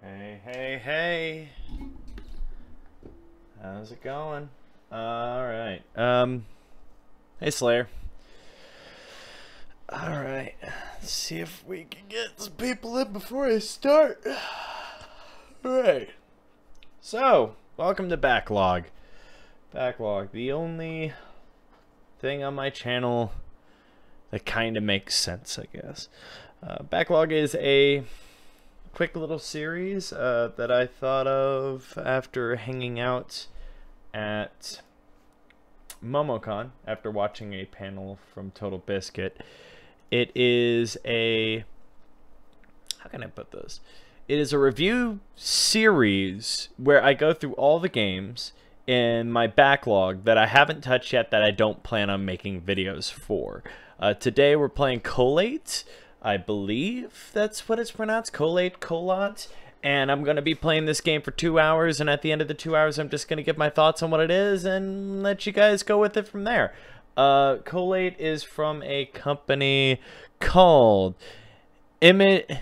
Hey, hey, hey. How's it going? Alright. Hey, Slayer. Alright. Let's see if we can get some people in before I start. Alright. So, welcome to Backlog. Backlog, the only thing on my channel that kind of makes sense, I guess. Backlog is a quick little series that I thought of after hanging out at MomoCon after watching a panel from Total Biscuit. It is a, how can I put this? It is a review series where I go through all the games in my backlog that I haven't touched yet that I don't plan on making videos for. Today we're playing Kholat. I believe that's what it's pronounced, Kholat, and I'm going to be playing this game for 2 hours, and at the end of the 2 hours I'm just going to give my thoughts on what it is and let you guys go with it from there. Kholat is from a company called IMGN.PRO.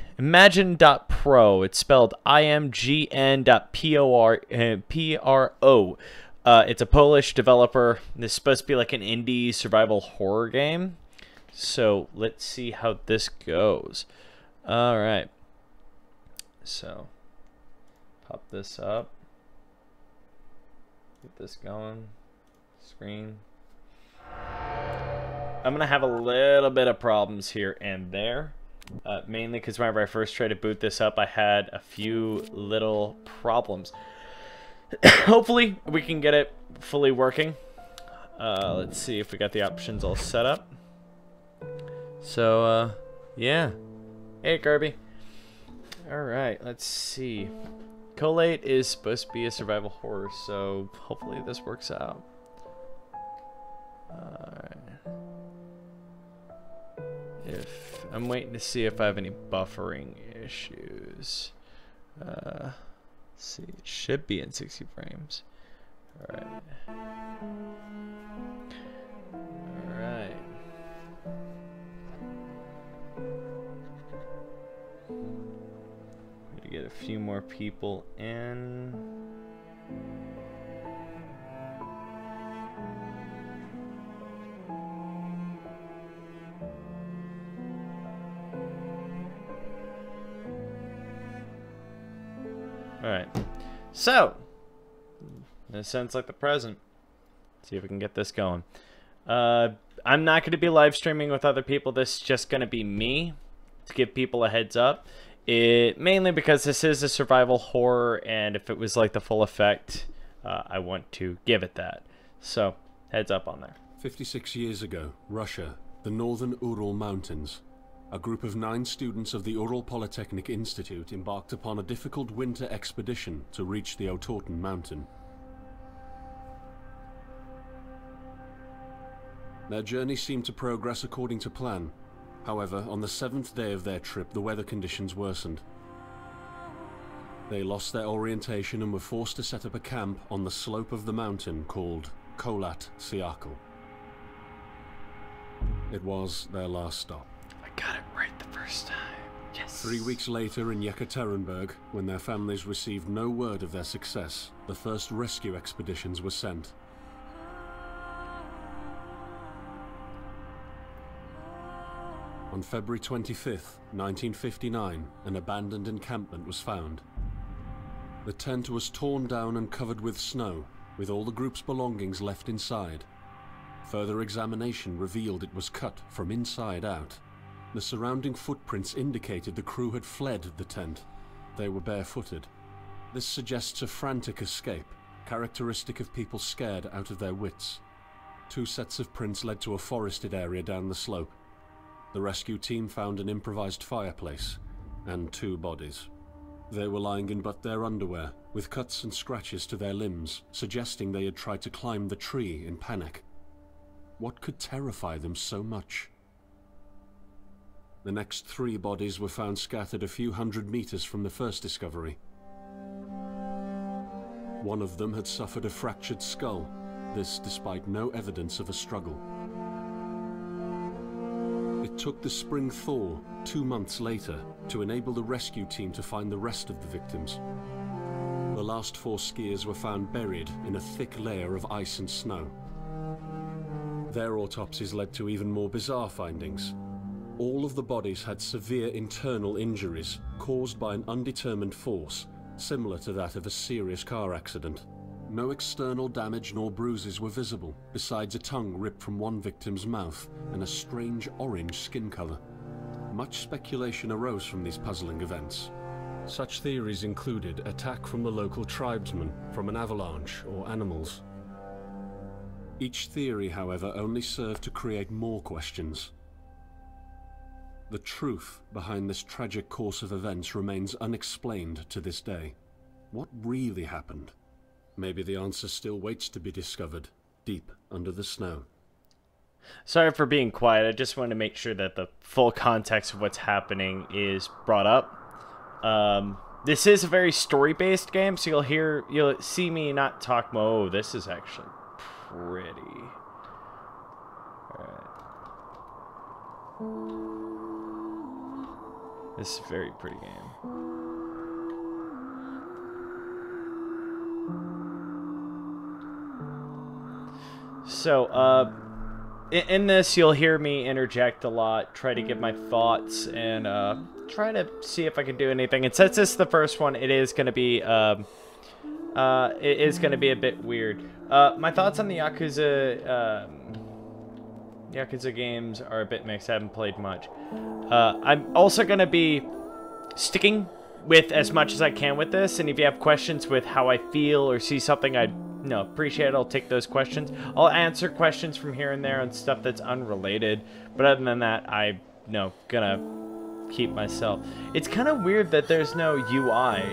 It's spelled IMGN.PRO. It's a Polish developer. This is supposed to be like an indie survival horror game. So let's see how this goes. All right. So pop this up. Get this going. Screen. I'm going to have a little bit of problems here and there. Mainly because whenever I first tried to boot this up, I had a few little problems. Hopefully we can get it fully working. Let's see if we got the options all set up. So, yeah. Hey, Kirby. Alright, let's see. Kholat is supposed to be a survival horror, so hopefully this works out. Alright. I'm waiting to see if I have any buffering issues. Let's see, it should be in 60 frames. Alright. Alright. To get a few more people in. Alright, so this sounds like the present. Let's see if we can get this going. I'm not going to be live streaming with other people. This is just going to be me to give people a heads up. Mainly because this is a survival horror, and if it was like the full effect, I want to give it that. So, heads up on there. 56 years ago, Russia, the northern Ural Mountains. A group of 9 students of the Ural Polytechnic Institute embarked upon a difficult winter expedition to reach the Otorten mountain. Their journey seemed to progress according to plan. However, on the 7th day of their trip, the weather conditions worsened. They lost their orientation and were forced to set up a camp on the slope of the mountain called Kholat Siakal. It was their last stop. I got it right the first time. Yes. 3 weeks later in Yekaterinburg, when their families received no word of their success, the first rescue expeditions were sent. On February 25th, 1959, an abandoned encampment was found. The tent was torn down and covered with snow, with all the group's belongings left inside. Further examination revealed it was cut from inside out. The surrounding footprints indicated the crew had fled the tent. They were barefooted. This suggests a frantic escape, characteristic of people scared out of their wits. 2 sets of prints led to a forested area down the slope. The rescue team found an improvised fireplace and 2 bodies. They were lying in but their underwear, with cuts and scratches to their limbs, suggesting they had tried to climb the tree in panic. What could terrify them so much? The next 3 bodies were found scattered a few hundred meters from the first discovery. One of them had suffered a fractured skull, this despite no evidence of a struggle. It took the spring thaw 2 months later to enable the rescue team to find the rest of the victims. The last 4 skiers were found buried in a thick layer of ice and snow. Their autopsies led to even more bizarre findings. All of the bodies had severe internal injuries caused by an undetermined force, similar to that of a serious car accident. No external damage nor bruises were visible, besides a tongue ripped from one victim's mouth and a strange orange skin color. Much speculation arose from these puzzling events. Such theories included attack from the local tribesmen, from an avalanche, or animals. Each theory, however, only served to create more questions. The truth behind this tragic course of events remains unexplained to this day. What really happened? Maybe the answer still waits to be discovered, deep under the snow. Sorry for being quiet. I just want to make sure that the full context of what's happening is brought up. This is a very story-based game, so you'll see me not talk. Oh, this is actually pretty. All right. This is a very pretty game. So, in this, you'll hear me interject a lot, try to give my thoughts, and try to see if I can do anything. And since this is the first one, it is going to be a bit weird. My thoughts on the Yakuza games are a bit mixed. I haven't played much. I'm also going to be sticking with as much as I can with this, and if you have questions with how I feel or see something I appreciate, I'll take those questions. I'll answer questions from here and there on stuff that's unrelated, but other than that, I'm gonna keep myself. It's kind of weird that there's no UI.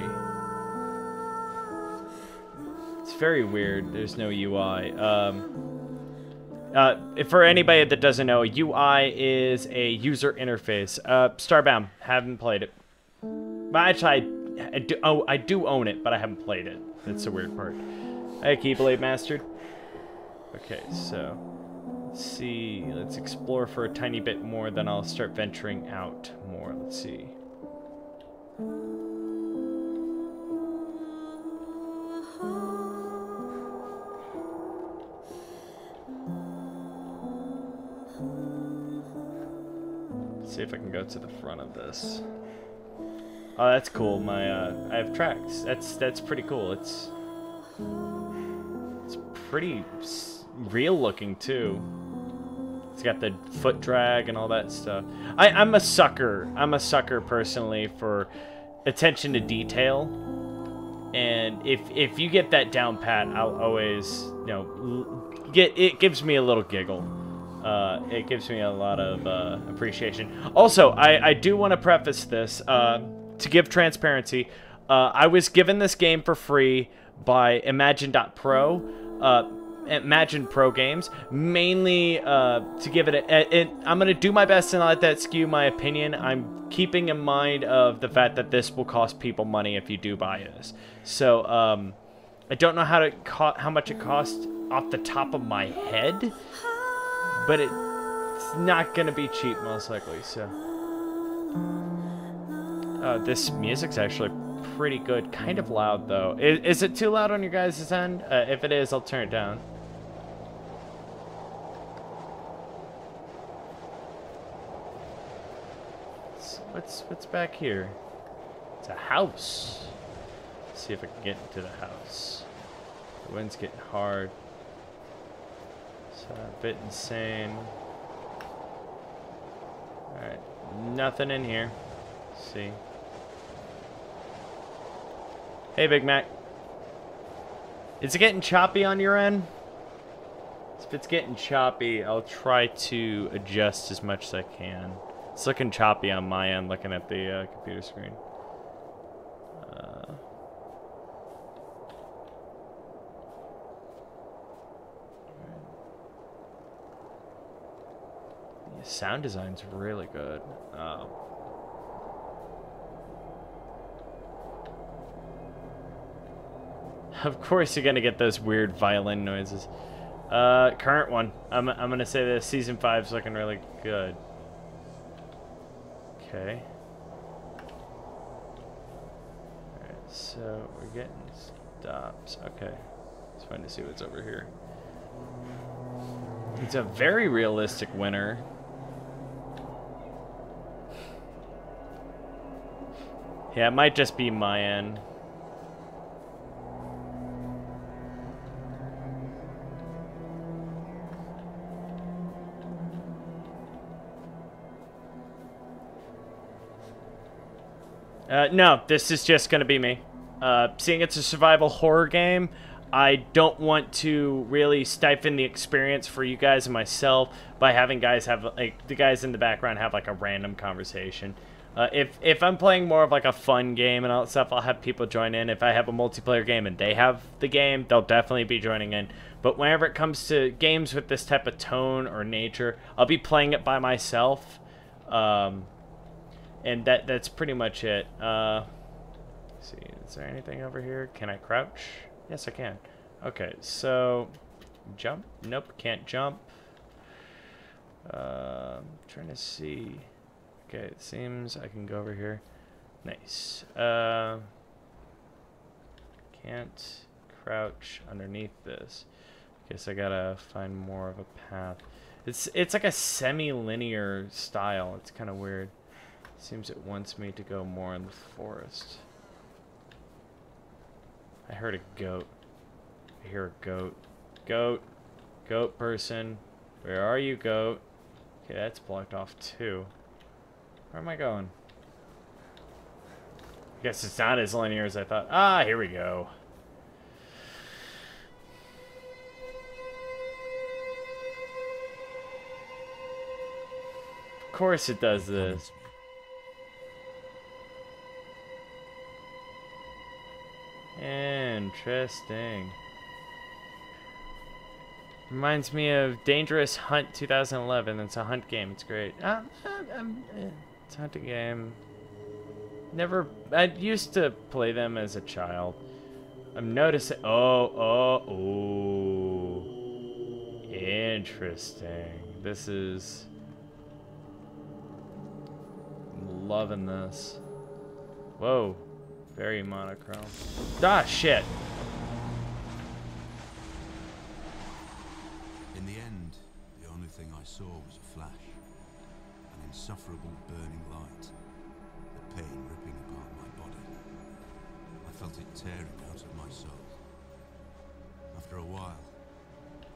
It's very weird. There's no UI. For anybody that doesn't know, UI is a user interface. Starbound, haven't played it. But actually, I do own it, but I haven't played it. That's the weird part. Hey, Keyblade Mastered. Okay, so let's see. Let's explore for a tiny bit more, then I'll start venturing out more. Let's see. Let's see if I can go to the front of this. Oh, that's cool. I have tracks. That's pretty cool. It's pretty real looking too. It's got the foot drag and all that stuff. I'm a sucker. I'm a sucker personally for attention to detail. And if you get that down pat, I'll always it gives me a little giggle. It gives me a lot of appreciation. Also, I do want to preface this to give transparency. I was given this game for free by IMGN.PRO, IMGN.PRO games, mainly to give it I'm going to do my best to not let that skew my opinion. I'm keeping in mind of the fact that this will cost people money if you do buy this. So, I don't know how much it costs off the top of my head, but it's not going to be cheap most likely, so. This music's actually pretty good. Kind of loud, though. Is it too loud on your guys' end? If it is, I'll turn it down. What's back here? It's a house. Let's see if I can get into the house. The wind's getting hard. It's a bit insane. Alright, nothing in here. Let's see. Hey, Big Mac. Is it getting choppy on your end? If it's getting choppy, I'll try to adjust as much as I can. It's looking choppy on my end, looking at the computer screen. The sound design's really good. Of course you're gonna get those weird violin noises. Current one. I'm gonna say that season 5's looking really good. Okay. Alright, so we're getting stops. Okay. It's fun to see what's over here. It's a very realistic winter. Yeah, it might just be my end. No, this is just going to be me. Seeing it's a survival horror game, I don't want to really stifle the experience for you guys and myself by having guys have, like, the guys in the background have, like, a random conversation. If I'm playing more of, like, a fun game and all that stuff, I'll have people join in. If I have a multiplayer game and they have the game, they'll definitely be joining in. But whenever it comes to games with this type of tone or nature, I'll be playing it by myself. And that's pretty much it. Let's see, is there anything over here? Can I crouch? Yes, I can. Okay, so jump? Nope, can't jump. Trying to see. Okay, it seems I can go over here. Nice. Can't crouch underneath this. Guess I gotta find more of a path. It's like a semi-linear style. It's kind of weird. Seems it wants me to go more in the forest. I heard a goat. I hear a goat. Goat. Goat person. Where are you, goat? Okay, that's blocked off too. Where am I going? I guess it's not as linear as I thought. Ah, here we go. Of course it does this. Interesting. Reminds me of Dangerous Hunt 2011. It's a hunt game. It's great. It's a hunting game. Never. I used to play them as a child. I'm noticing. Oh. Interesting. This is. I'm loving this. Whoa. Very monochrome. Ah, shit. In the end, the only thing I saw was a flash. An insufferable burning light. The pain ripping apart my body. I felt it tearing out of my soul. After a while,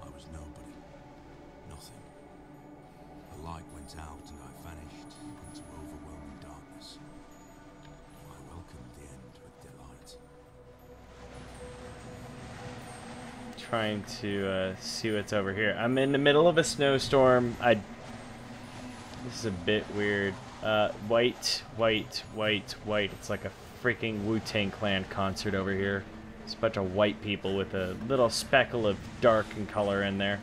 I was nobody. Nothing. The light went out and I vanished into overwhelming darkness. I welcomed the end with delight. Trying to see what's over here. I'm in the middle of a snowstorm. This is a bit weird. White. It's like a freaking Wu-Tang Clan concert over here. It's a bunch of white people with a little speckle of dark in color in there.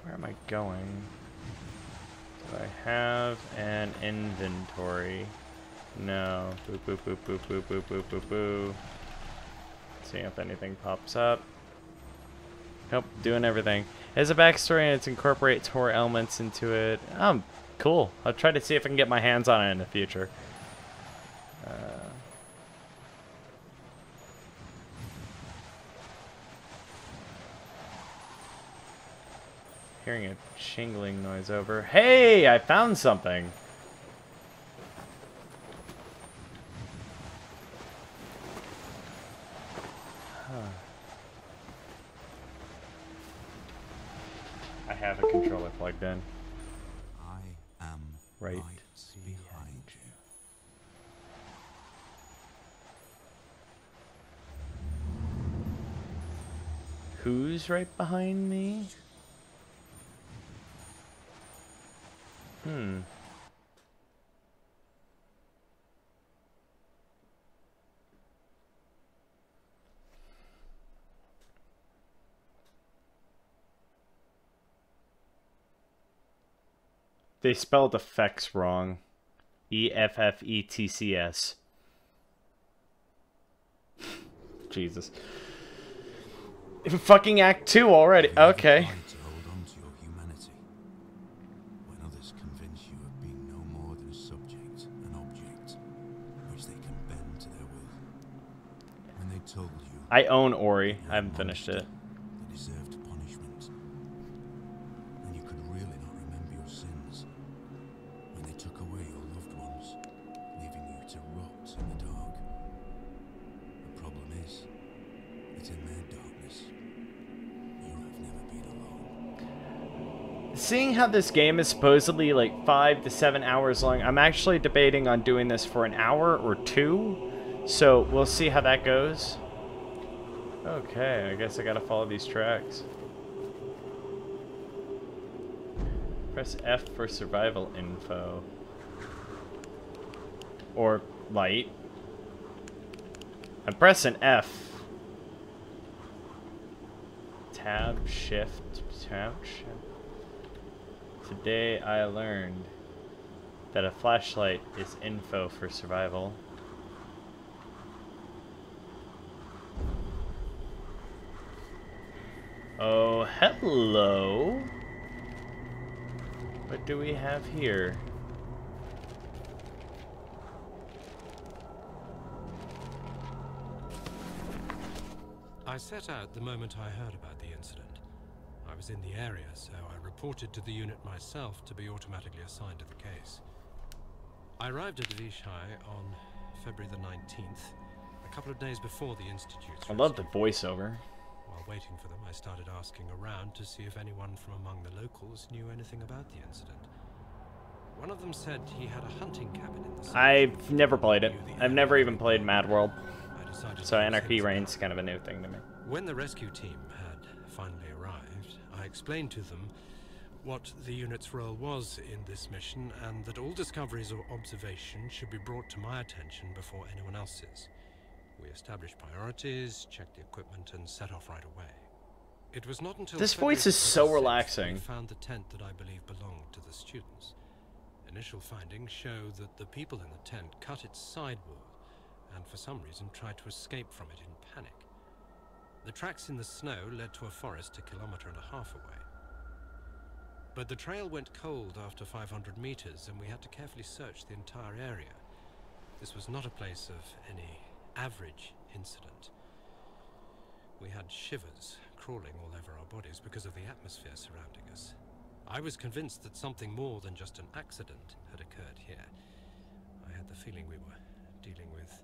Where am I going? Do I have an inventory? No. Boop. Seeing if anything pops up. Nope, doing everything. It has a backstory and it incorporates horror elements into it. Cool. I'll try to see if I can get my hands on it in the future. Hearing a shingling noise over. Hey, I found something. I have a controller plugged in. I am Right behind you. Who's right behind me? They spelled effects wrong. EFFETCS. Jesus. Fucking Act 2 already. You have the Okay. right to hold on to your humanity, when others convince you of being no more than a subject, an object, which they can bend to their will. When they told you I own Ori. you I haven't finished it. that deserved punishment, when you could really not remember your sins, when they took away your loved ones, leaving you to rot in the dark. The problem is that in their darkness, you have never been alone. Seeing how this game is supposedly like 5 to 7 hours long, I'm actually debating on doing this for an hour or 2. So we'll see how that goes. Okay, I guess I gotta follow these tracks. Press F for survival info. Or light. I'm pressing F. Tab, shift, tab, shift. Today I learned that a flashlight is info for survival. Oh, hello. What do we have here? I set out the moment I heard about the incident. I was in the area, so I reported to the unit myself to be automatically assigned to the case. I arrived at Vishai on February the 19th, a couple of days before the Institute's I love the rescue. voiceover. While waiting for them, I started asking around to see if anyone from among the locals knew anything about the incident. One of them said he had a hunting cabin in the city. I've never played it. I've never even played Mad World. I decided So to use Anarchy him for Reign's kind of a new thing to me. When the rescue team had finally arrived, I explained to them what the unit's role was in this mission and that all discoveries or observations should be brought to my attention before anyone else's. We established priorities, checked the equipment, and set off right away. It was not until This February voice is so 26th relaxing. we found the tent that I believe belonged to the students. Initial findings show that the people in the tent cut its side wall and for some reason tried to escape from it in panic. The tracks in the snow led to a forest 1.5 kilometers away. But the trail went cold after 500 meters and we had to carefully search the entire area. This was not a place of any average incident. We had shivers crawling all over our bodies because of the atmosphere surrounding us. I was convinced that something more than just an accident had occurred here. I had the feeling we were dealing with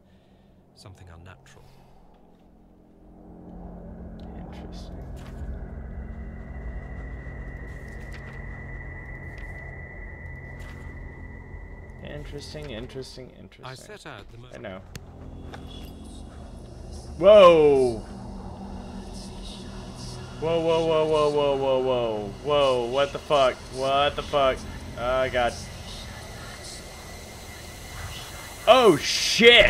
something unnatural. Interesting. Interesting. I set out the I moment. know. Whoa! Whoa, what the fuck? What the fuck? Oh, God. Oh, shit!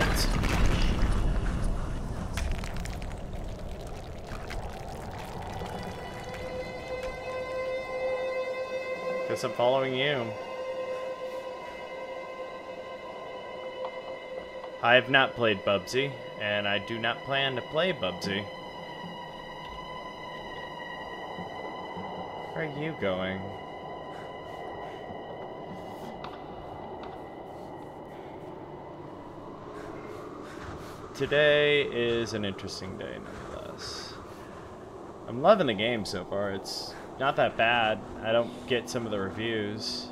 Guess I'm following you. I have not played Bubsy, and I do not plan to play Bubsy. Where are you going? Today is an interesting day, nonetheless. I'm loving the game so far. It's not that bad. I don't get some of the reviews.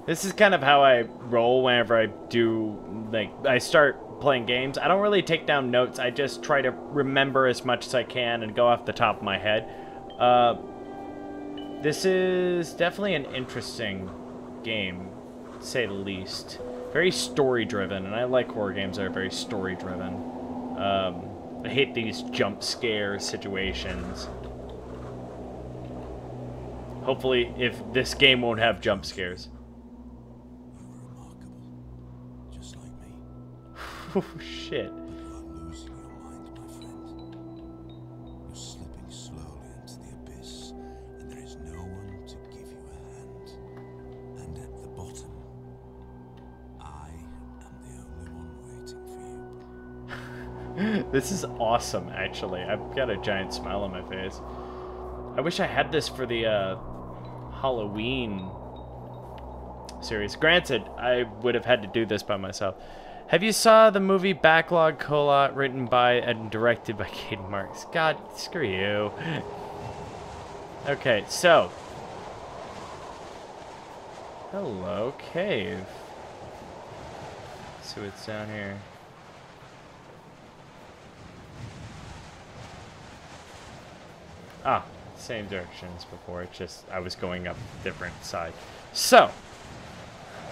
This is kind of how I roll whenever I do, like, I start playing games. I don't really take down notes. I just try to remember as much as I can and go off the top of my head. This is definitely an interesting game, to say the least. Very story-driven, and I like horror games that are very story-driven. I hate these jump scare situations. Hopefully, if this game won't have jump scares. You were remarkable, just like me. Oh, shit. But you are losing your mind, my friend. You're slipping slowly into the abyss, and there is no one to give you a hand. And at the bottom, This is awesome, actually. I've got a giant smile on my face. I wish I had this for the Halloween series. Granted, I would have had to do this by myself. Have you saw the movie Backlog, Kholat, written by and directed by Kate Marks? God, screw you. Okay, so. Hello, cave. Let's see what's down here. Ah, same direction as before. It's just I was going up different side. So,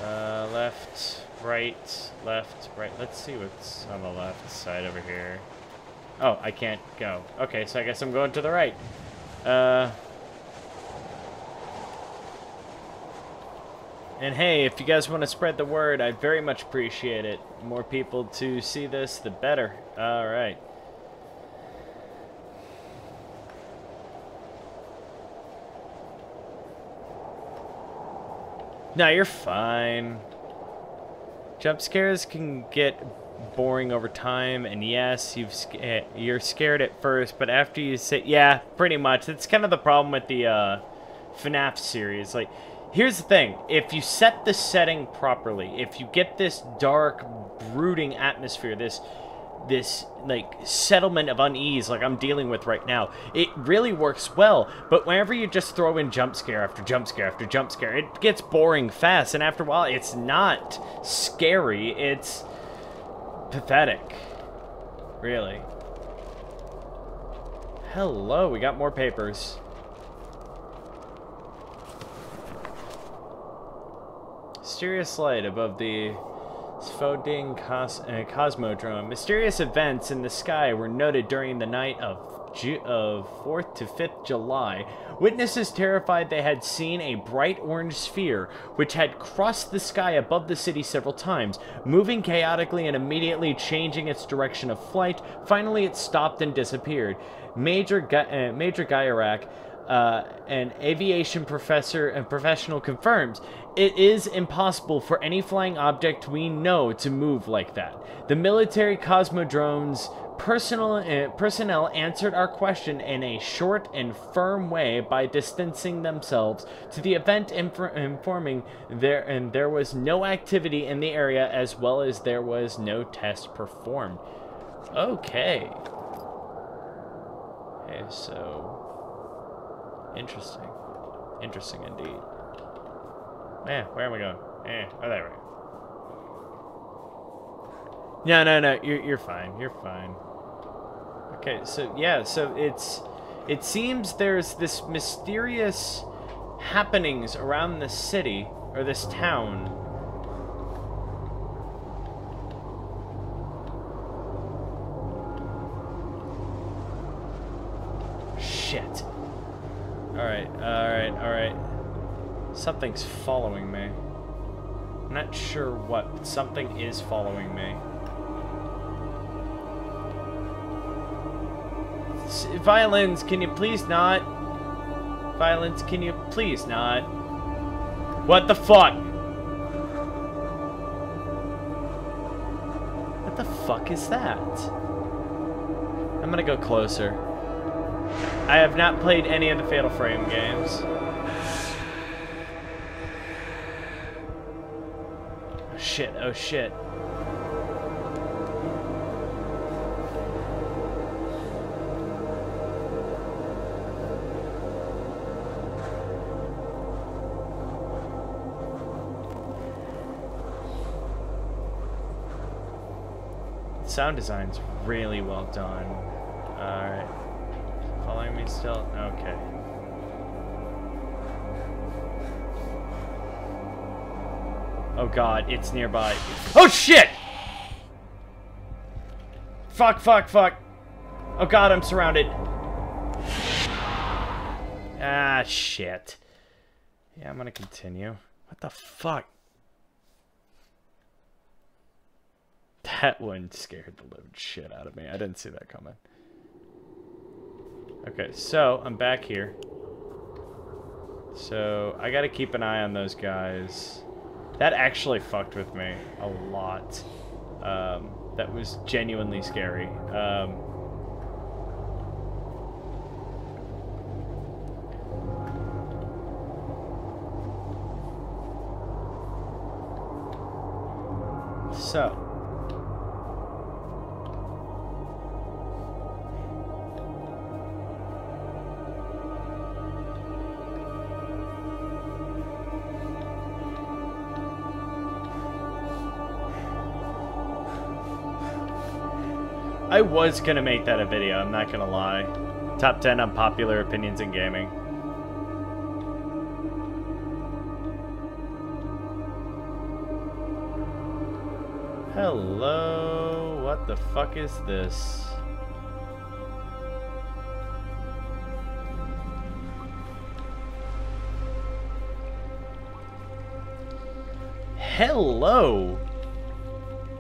left, right, left, right. Let's see what's on the left side over here. Oh, I can't go. Okay, so I guess I'm going to the right. And hey, if you guys want to spread the word, I'd very much appreciate it. The more people to see this, the better. All right. No, you're fine. Jump scares can get boring over time, and yes, you're scared at first, but after you sit, yeah, pretty much. It's kind of the problem with the FNAF series. Like, here's the thing: if you set the setting properly, if you get this dark, brooding atmosphere, this like settlement of unease like I'm dealing with right now, it really works well. But whenever you just throw in jump scare after jump scare after jump scare, it gets boring fast, and after a while it's not scary, it's pathetic, really. Hello, we got more papers. Mysterious light above the Svoding Cosmodrome. Mysterious events in the sky were noted during the night of 4th to 5th July. Witnesses terrified they had seen a bright orange sphere, which had crossed the sky above the city several times, moving chaotically and immediately changing its direction of flight. Finally, it stopped and disappeared. Major Gaiarak, an aviation professional, confirms it is impossible for any flying object we know to move like that. The military Cosmodrome's personnel answered our question in a short and firm way by distancing themselves to the event, informing there was no activity in the area, as well as there was no test performed. Okay. Okay, so interesting. Interesting indeed. Man, where am I going? Oh, there we go. No, you're fine. You're fine. Okay, so yeah, so it seems there's this mysterious happenings around the city or this town. Shit. Alright. Something's following me. I'm not sure what, but something is following me. Violins, can you please not? Violins, can you please not? What the fuck? What the fuck is that? I'm gonna go closer. I have not played any of the Fatal Frame games. Oh shit, oh shit. Sound design's really well done. Alright. Following me still? Okay. Oh god, it's nearby. Oh shit! Fuck. Oh god, I'm surrounded. Ah, shit. Yeah, I'm gonna continue. What the fuck? That one scared the living shit out of me. I didn't see that coming. Okay, so I'm back here. So I gotta keep an eye on those guys. That actually fucked with me a lot. That was genuinely scary. So. I was gonna make that a video, I'm not gonna lie. Top 10 unpopular opinions in gaming. Hello, what the fuck is this? Hello!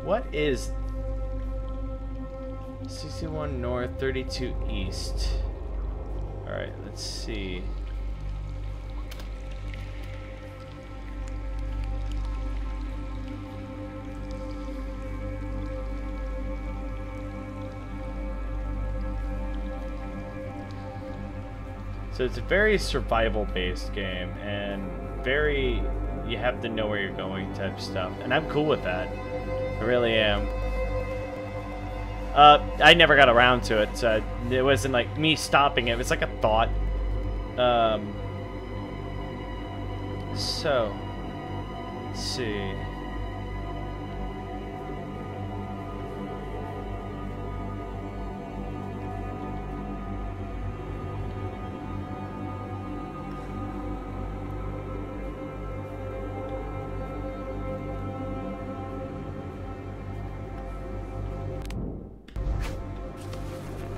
What is 61 north, 32 east. Alright, let's see. So it's a very survival-based game, and very, you have to know where you're going type stuff. And I'm cool with that. I really am. I never got around to it, so it wasn't like me stopping it. It was like a thought. So, let's see.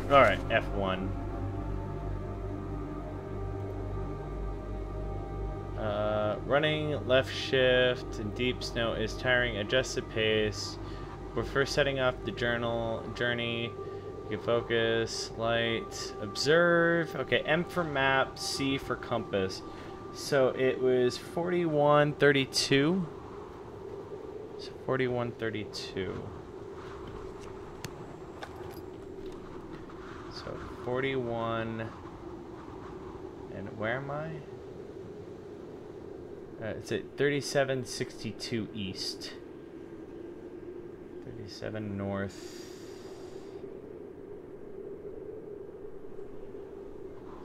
Alright, F1. Running left shift in deep snow is tiring. Adjust the pace. We're first setting off the journey. You can focus, light, observe. Okay, M for map, C for compass. So it was 4132. So 4132. 41, and where am I? It's at 3762 east. 37 north.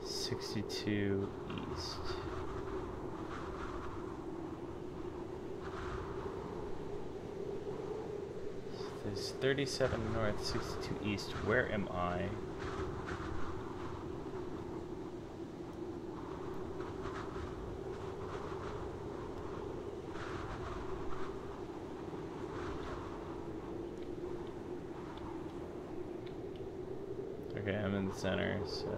62 east. So there's 37 north, 62 east. Where am I? Okay, I'm in the center, so...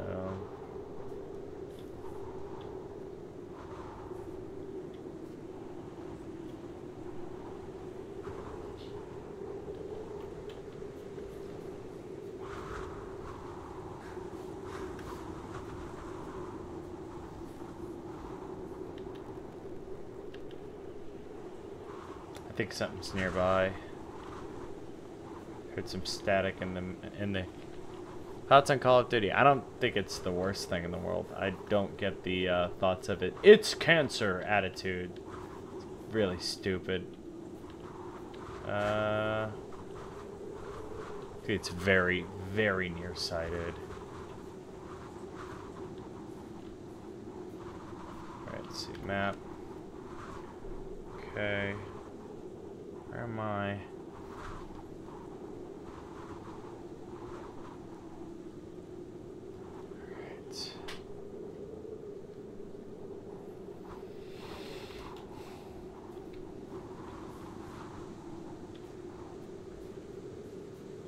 I think something's nearby. Heard some static in the thoughts on Call of Duty. I don't think it's the worst thing in the world. I don't get the thoughts of it. It's cancer attitude. It's really stupid. It's very, very nearsighted. Alright, let's see. Map. Okay. Where am I?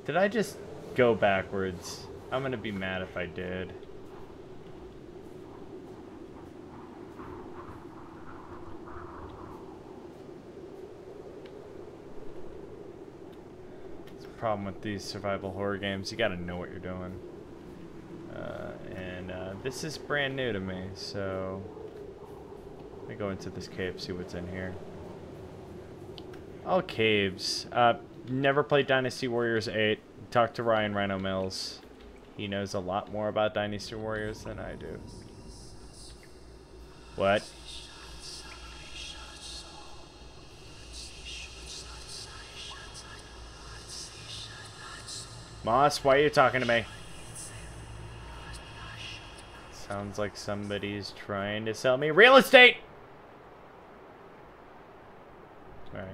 Did I just go backwards? I'm gonna be mad if I did. It's a problem with these survival horror games. You gotta know what you're doing. This is brand new to me, so let me go into this cave, see what's in here. All caves. never played Dynasty Warriors 8. Talked to Ryan Rhino Mills. He knows a lot more about Dynasty Warriors than I do. What? Moss, why are you talking to me? Sounds like somebody's trying to sell me real estate! Alright.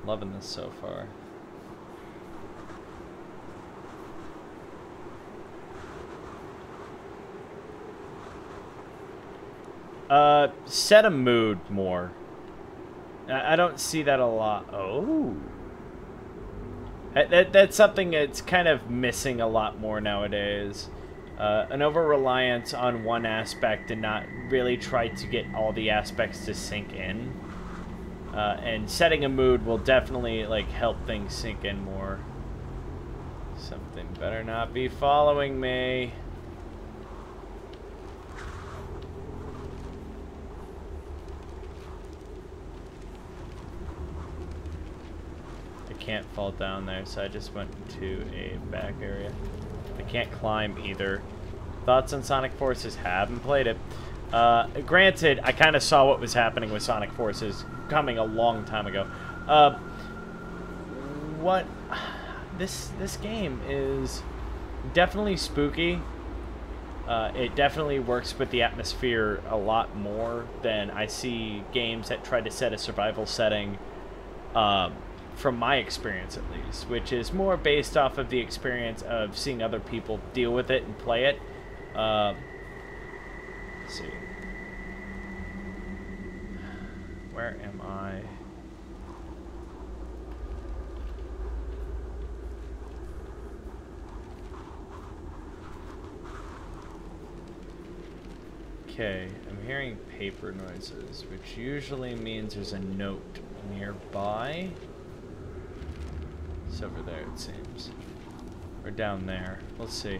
Loving this so far. Set a mood more. I don't see that a lot. Oh. That's something that's kind of missing a lot more nowadays. An over-reliance on one aspect and not really try to get all the aspects to sink in. And setting a mood will definitely, like, help things sink in more. Something better not be following me. Can't fall down there, so I just went to a back area. I can't climb either. Thoughts on Sonic Forces? Haven't played it. Granted, I kind of saw what was happening with Sonic Forces coming a long time ago. This game is definitely spooky. It definitely works with the atmosphere a lot more than I see games that try to set a survival setting. From my experience, at least, which is more based off of the experience of seeing other people deal with it and play it. Let's see. Where am I? Okay, I'm hearing paper noises, which usually means there's a note nearby. It's over there, it seems. Or down there. Let's see.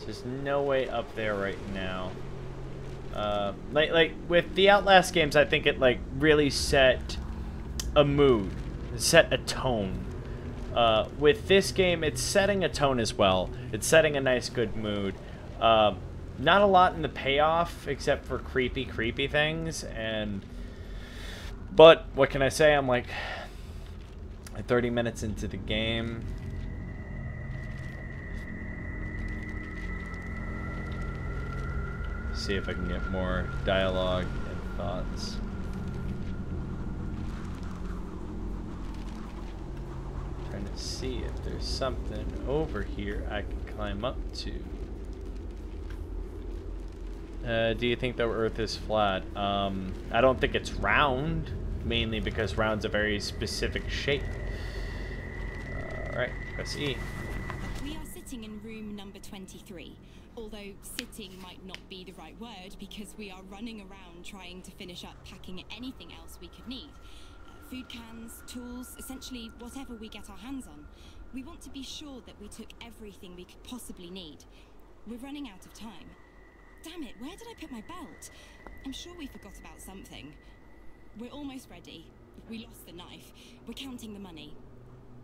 There's no way up there right now. Like with the Outlast games, I think it like really set a mood, set a tone. With this game, it's setting a tone as well. It's setting a nice, good mood. Not a lot in the payoff, except for creepy things. But what can I say? I'm like 30 minutes into the game. See if I can get more dialogue and thoughts. Trying to see if there's something over here I can climb up to. Do you think the Earth is flat? I don't think it's round, mainly because round's a very specific shape. Alright, press E. We are sitting in room number 23, although sitting might not be the right word because we are running around trying to finish up packing anything else we could need. Food cans, tools, essentially whatever we get our hands on. We want to be sure that we took everything we could possibly need. We're running out of time. Damn it, where did I put my belt? I'm sure we forgot about something. We're almost ready. We lost the knife. We're counting the money.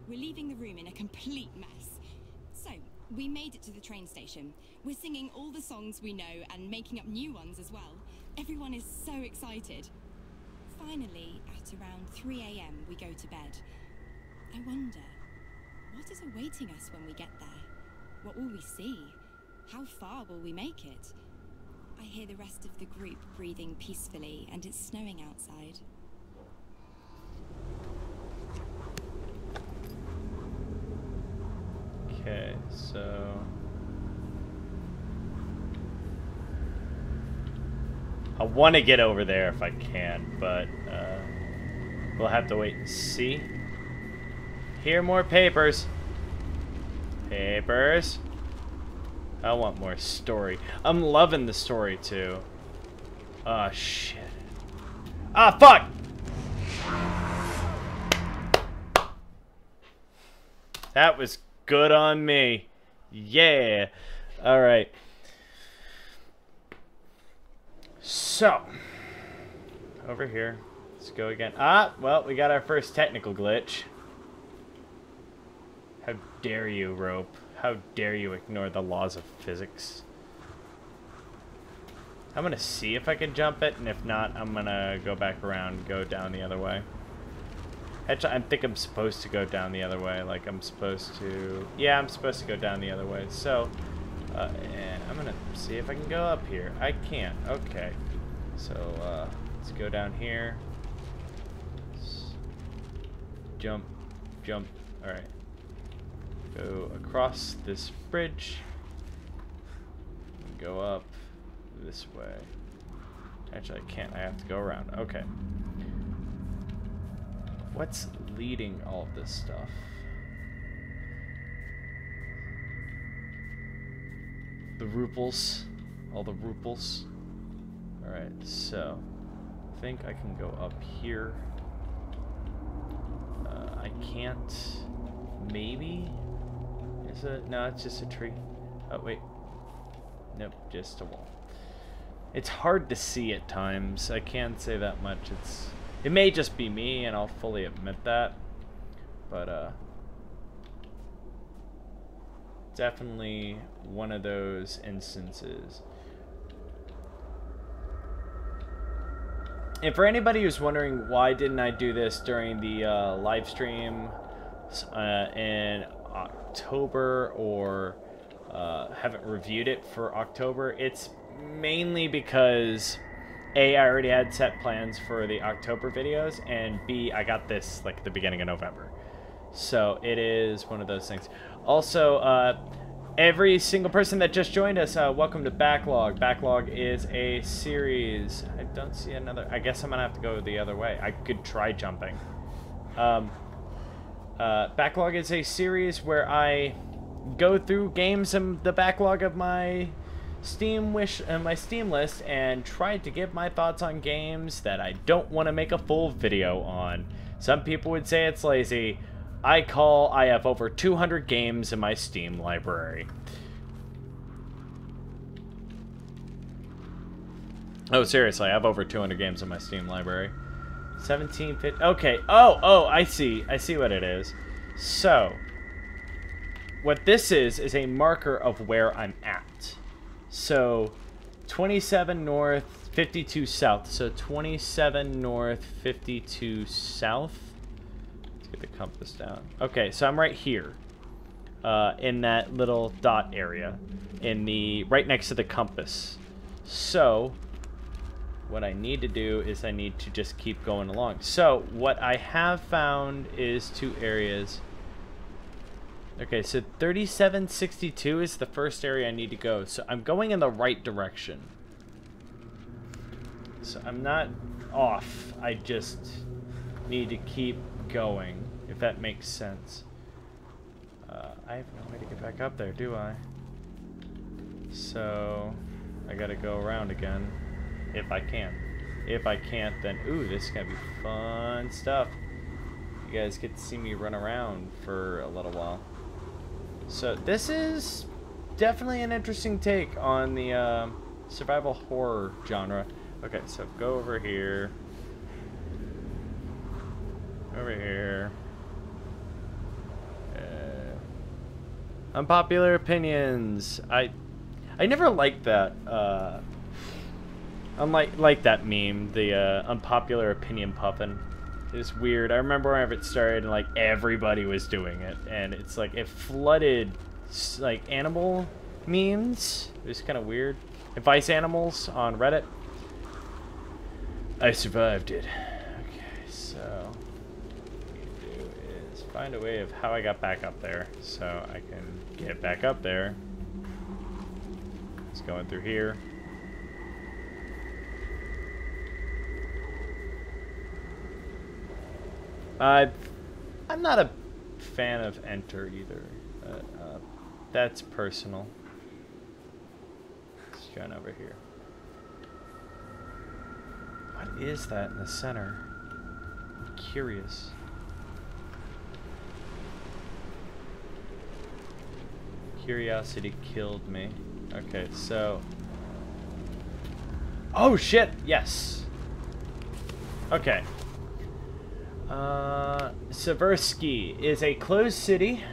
We're leaving the room in a complete mess. So, we made it to the train station. We're singing all the songs we know and making up new ones as well. Everyone is so excited. Finally, at around 3 AM, we go to bed. I wonder, what is awaiting us when we get there? What will we see? How far will we make it? I hear the rest of the group breathing peacefully, and it's snowing outside. Okay, so I want to get over there if I can, but we'll have to wait and see. Here, more papers. Papers. I want more story. I'm loving the story too. Oh shit. Ah, fuck! That was good on me. Yeah. All right. So, over here. Let's go again. Ah, well, we got our first technical glitch. How dare you, rope? How dare you ignore the laws of physics? I'm gonna see if I can jump it, and if not, I'm gonna go back around and go down the other way. Actually, I think I'm supposed to go down the other way. Like, I'm supposed to... Yeah, I'm supposed to go down the other way. So, and I'm gonna see if I can go up here. I can't. Okay. So, let's go down here. Jump. Jump. Alright. Go across this bridge. Go up this way. Actually, I can't. I have to go around. Okay. What's leading all of this stuff? The ruples. All the ruples. Alright, so I think I can go up here. I can't. Maybe? Is it? No, it's just a tree. Oh, wait. Nope, just a wall. It's hard to see at times. I can't say that much. It may just be me, and I'll fully admit that. But, definitely one of those instances. And for anybody who's wondering why didn't I do this during the live stream in October, or haven't reviewed it for October, it's mainly because A, I already had set plans for the October videos, and B, I got this like at the beginning of November. So it is one of those things. Also, every single person that just joined us, welcome to Backlog. Backlog is a series. I don't see another. I guess I'm gonna have to go the other way. I could try jumping. Backlog is a series where I go through games in the backlog of my Steam list and try to give my thoughts on games that I don't want to make a full video on. Some people would say it's lazy. I have over 200 games in my Steam library. Oh, seriously, I have over 200 games in my Steam library. 1750. Okay. Oh, I see. I see what it is. So, what this is a marker of where I'm at. So, 27 north, 52 south. So, 27 north, 52 south. Let's get the compass down. Okay, so I'm right here. In that little dot area. Right next to the compass. So, what I need to do is I need to just keep going along. So, what I have found is two areas. Okay, so 3762 is the first area I need to go. So I'm going in the right direction. So I'm not off. I just need to keep going, if that makes sense. I have no way to get back up there, do I? So I gotta go around again, if I can. If I can't, then, ooh, this is gonna be fun stuff. You guys get to see me run around for a little while. So this is definitely an interesting take on the survival horror genre. Okay, so go over here. Over here. Unpopular opinions. I never liked that. Like that meme, the unpopular opinion puffin. It's weird. I remember whenever it started and like everybody was doing it, and it's like it flooded like animal memes. It was kind of weird. Advice animals on Reddit. I survived it. Okay, so what we do is find a way of how I got back up there, so I can get back up there. It's going through here. I'm not a fan of Enter either. That's personal. Let's try over here. What is that in the center? I'm curious. Curiosity killed me. Okay, so... Oh, shit! Yes! Okay. Seversky is a closed city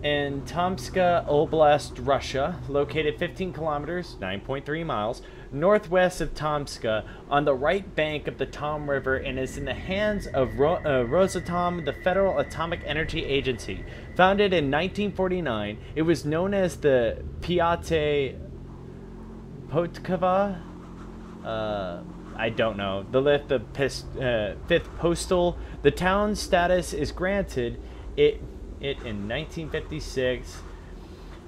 in Tomska Oblast, Russia, located 15 kilometers, 9.3 miles, northwest of Tomska, on the right bank of the Tom River, and is in the hands of Rosatom, the Federal Atomic Energy Agency. Founded in 1949, it was known as the Piate Potkava. I don't know. The fifth postal. The town's status is granted it in 1956.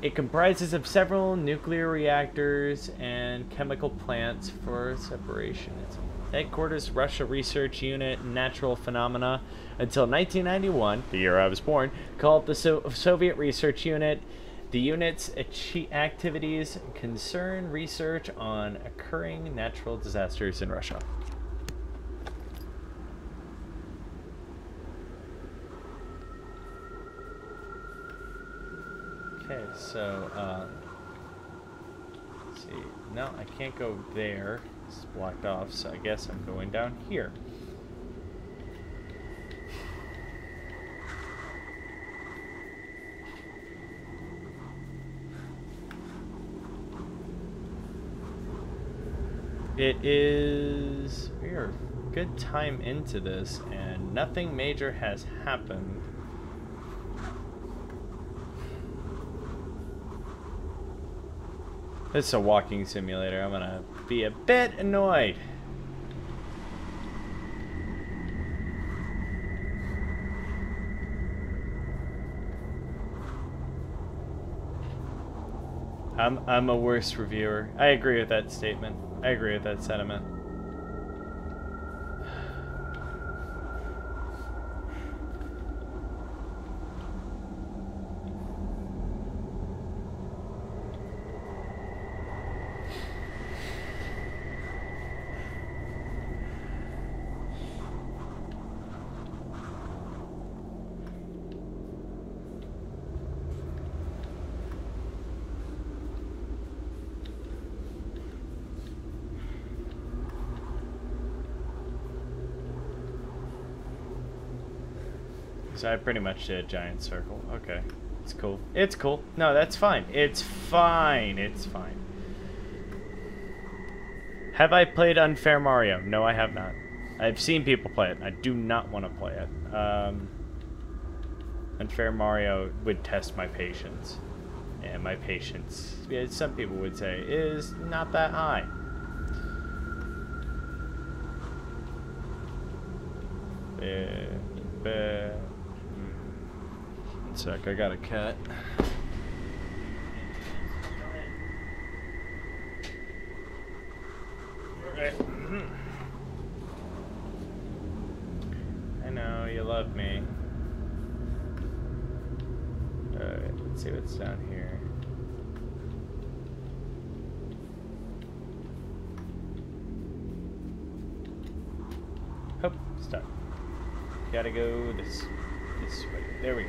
It comprises of several nuclear reactors and chemical plants for separation. Its headquarters, Russia Research Unit, Natural Phenomena, until 1991, the year I was born, called the Soviet Research Unit. The unit's activities concern research on occurring natural disasters in Russia. Okay, so, let's see. No, I can't go there. It's blocked off, so I guess I'm going down here. It is... we are a good time into this, and nothing major has happened. This is a walking simulator. I'm gonna be a bit annoyed. I'm a worse reviewer. I agree with that statement. I agree with that sentiment. So I pretty much did a giant circle. Okay. It's cool. It's cool. No, that's fine. It's fine. It's fine. Have I played Unfair Mario? No, I have not. I've seen people play it. I do not want to play it. Unfair Mario would test my patience. And my patience, some people would say, is not that high. One sec, I got a cat. Alright. I know, you love me. Alright, let's see what's down here. Oh, stop. Gotta go this way. There we go.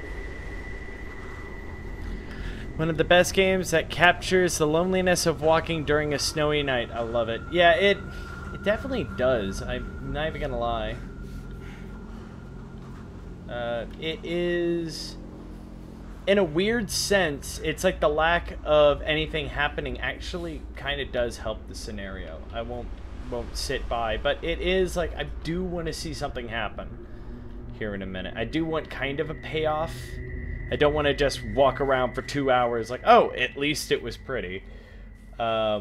One of the best games that captures the loneliness of walking during a snowy night. I love it. Yeah, it definitely does. I'm not even gonna lie. It is, in a weird sense, it's like the lack of anything happening actually kind of does help the scenario. I won't sit by, but it is like I do want to see something happen here in a minute. I do want kind of a payoff. I don't want to just walk around for 2 hours like, oh, at least it was pretty. I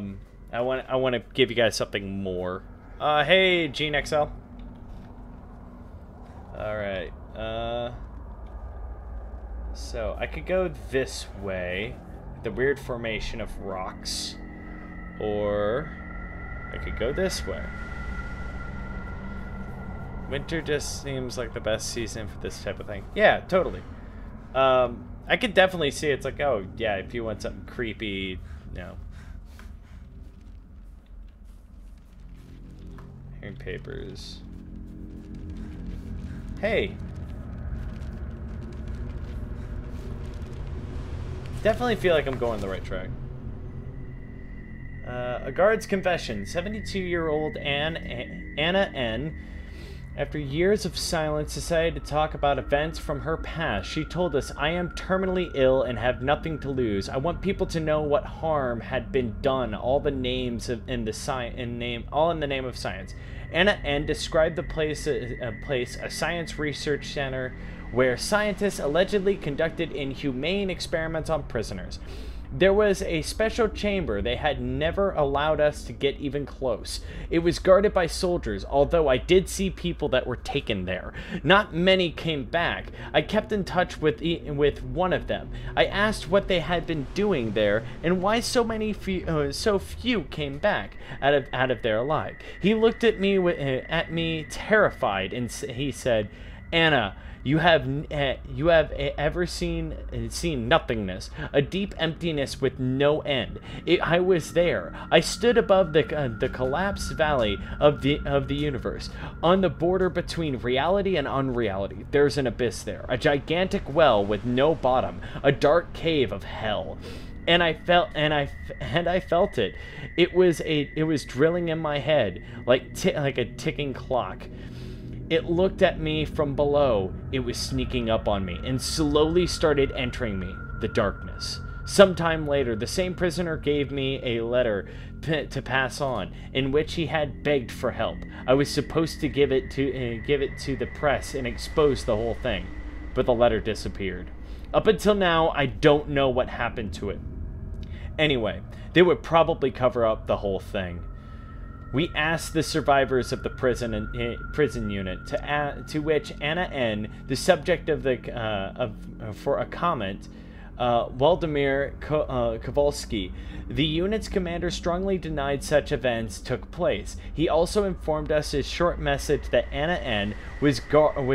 want to give you guys something more. Hey, Gene XL. All right. So I could go this way, the weird formation of rocks, or I could go this way. Winter just seems like the best season for this type of thing. Yeah, totally. I could definitely see it's like, oh, yeah, if you want something creepy, you know. Hearing papers. Hey. definitely feel like I'm going the right track. A guard's confession. 72-year-old Anna N. After years of silence, decided to talk about events from her past. She told us, "I am terminally ill and have nothing to lose. I want people to know what harm had been done. All in the name of science." Anna N. described the place, a science research center where scientists allegedly conducted inhumane experiments on prisoners. There was a special chamber they had never allowed us to get even close. It was guarded by soldiers, although I did see people that were taken there. Not many came back. I kept in touch with one of them. I asked what they had been doing there and why so few came back out of there alive. He looked at me terrified, and he said, "Anna, you have ever seen nothingness, a deep emptiness with no end. I was there. I stood above the collapsed valley of the universe, on the border between reality and unreality. There's an abyss there, a gigantic well with no bottom, a dark cave of hell." And I felt it. It was drilling in my head like a ticking clock. It looked at me from below. It was sneaking up on me and slowly started entering me, the darkness. Sometime later, the same prisoner gave me a letter to pass on, in which he had begged for help. I was supposed to give it to the press and expose the whole thing, but the letter disappeared. Up until now, I don't know what happened to it. Anyway, they would probably cover up the whole thing. We asked the survivors of the prison unit, to which Anna N., the subject of for a comment, Waldemir Kowalski, the unit's commander, strongly denied such events took place. He also informed us his short message that Anna N. was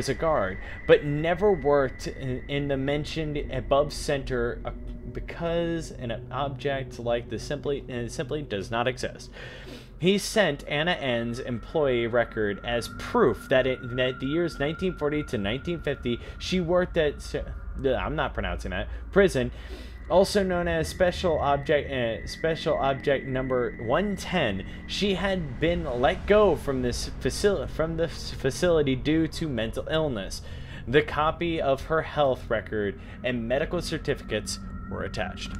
a guard, but never worked in the mentioned above center because an object like this simply does not exist. He sent Anna N.'s employee record as proof that the years 1940 to 1950 she worked at, I'm not pronouncing that, prison, also known as special object number 110. She had been let go from this facility due to mental illness. The copy of her health record and medical certificates were attached.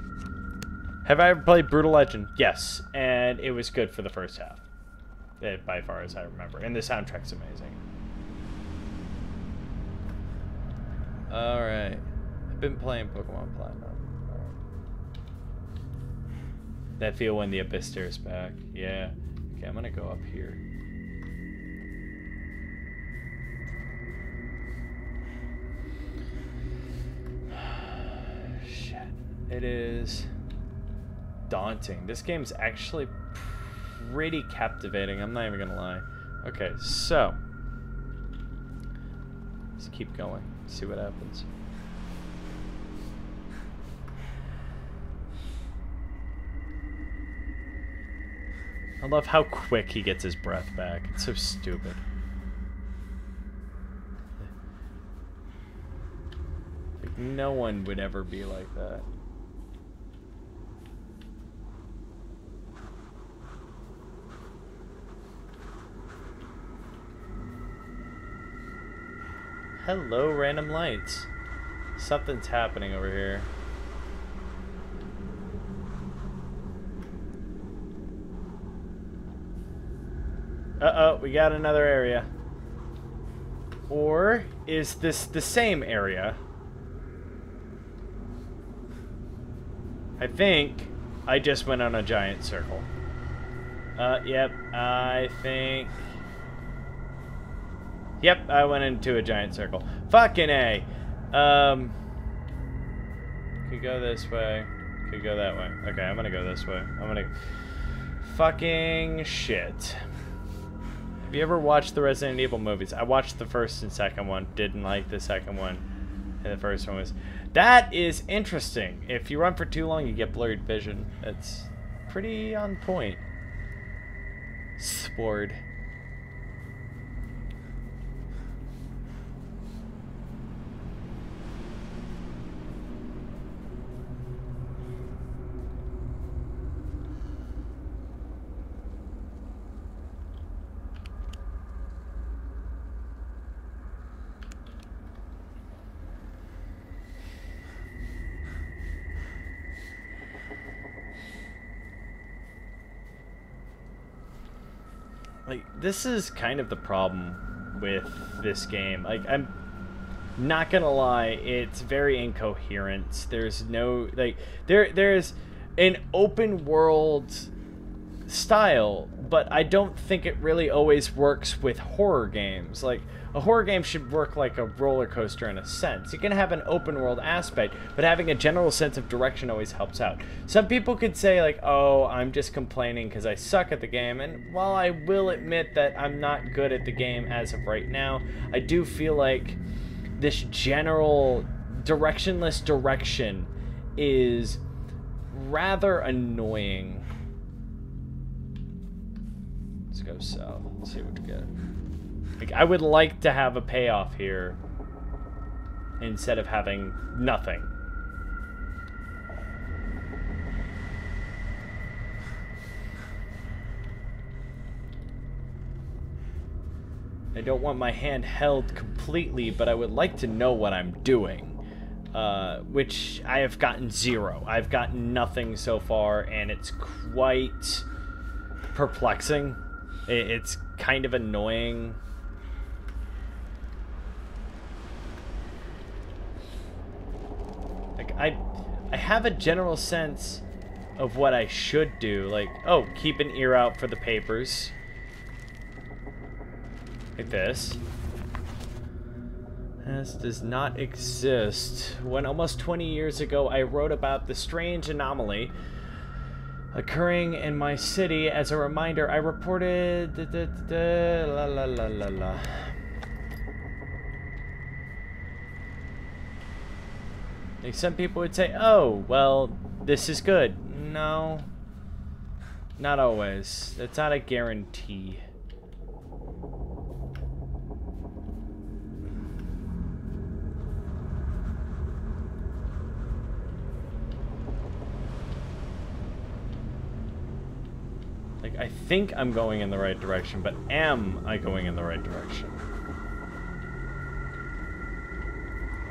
Have I ever played Brutal Legend? Yes, and it was good for the first half, by far as I remember, and the soundtrack's amazing. Alright, I've been playing Pokemon Platinum. That feel when the Abyss stares back. Yeah. Okay, I'm gonna go up here. Shit. It is daunting. This game's actually pretty captivating. I'm not even gonna lie. Okay, so let's keep going. See what happens. I love how quick he gets his breath back. It's so stupid. Like, no one would ever be like that. Hello, random lights. Something's happening over here. Uh-oh, we got another area. Or is this the same area? I think I just went on a giant circle. Yep, I think... Yep, I went into a giant circle. Fucking A! Could go this way. Could go that way. Okay, I'm gonna go this way. I'm gonna... Fucking shit. Have you ever watched the Resident Evil movies? I watched the first and second one. Didn't like the second one. And the first one was... That is interesting. If you run for too long, you get blurred vision. That's pretty on point. Sword. like, this is kind of the problem with this game. Like, I'm not gonna lie, it's very incoherent. There's no, like, there's an open world style, but I don't think it really always works with horror games. Like, a horror game should work like a roller coaster in a sense. You can have an open world aspect, but having a general sense of direction always helps out. Some people could say, like, oh, I'm just complaining because I suck at the game, and while I will admit that I'm not good at the game as of right now, I do feel like this general directionless direction is rather annoying. Let's go south. Let's see what we get. Like, I would like to have a payoff here instead of having nothing. I don't want my hand held completely, but I would like to know what I'm doing. Which I have gotten 0. I've gotten nothing so far, and it's quite perplexing. It's kind of annoying. Like, I have a general sense of what I should do. Like, oh, keep an ear out for the papers. Like this. This does not exist. When almost 20 years ago I wrote about the strange anomaly occurring in my city, as a reminder, I reported la la la la la. Like, some people would say, oh, well, this is good. No. Not always. It's not a guarantee. Like, I think I'm going in the right direction, but am I going in the right direction?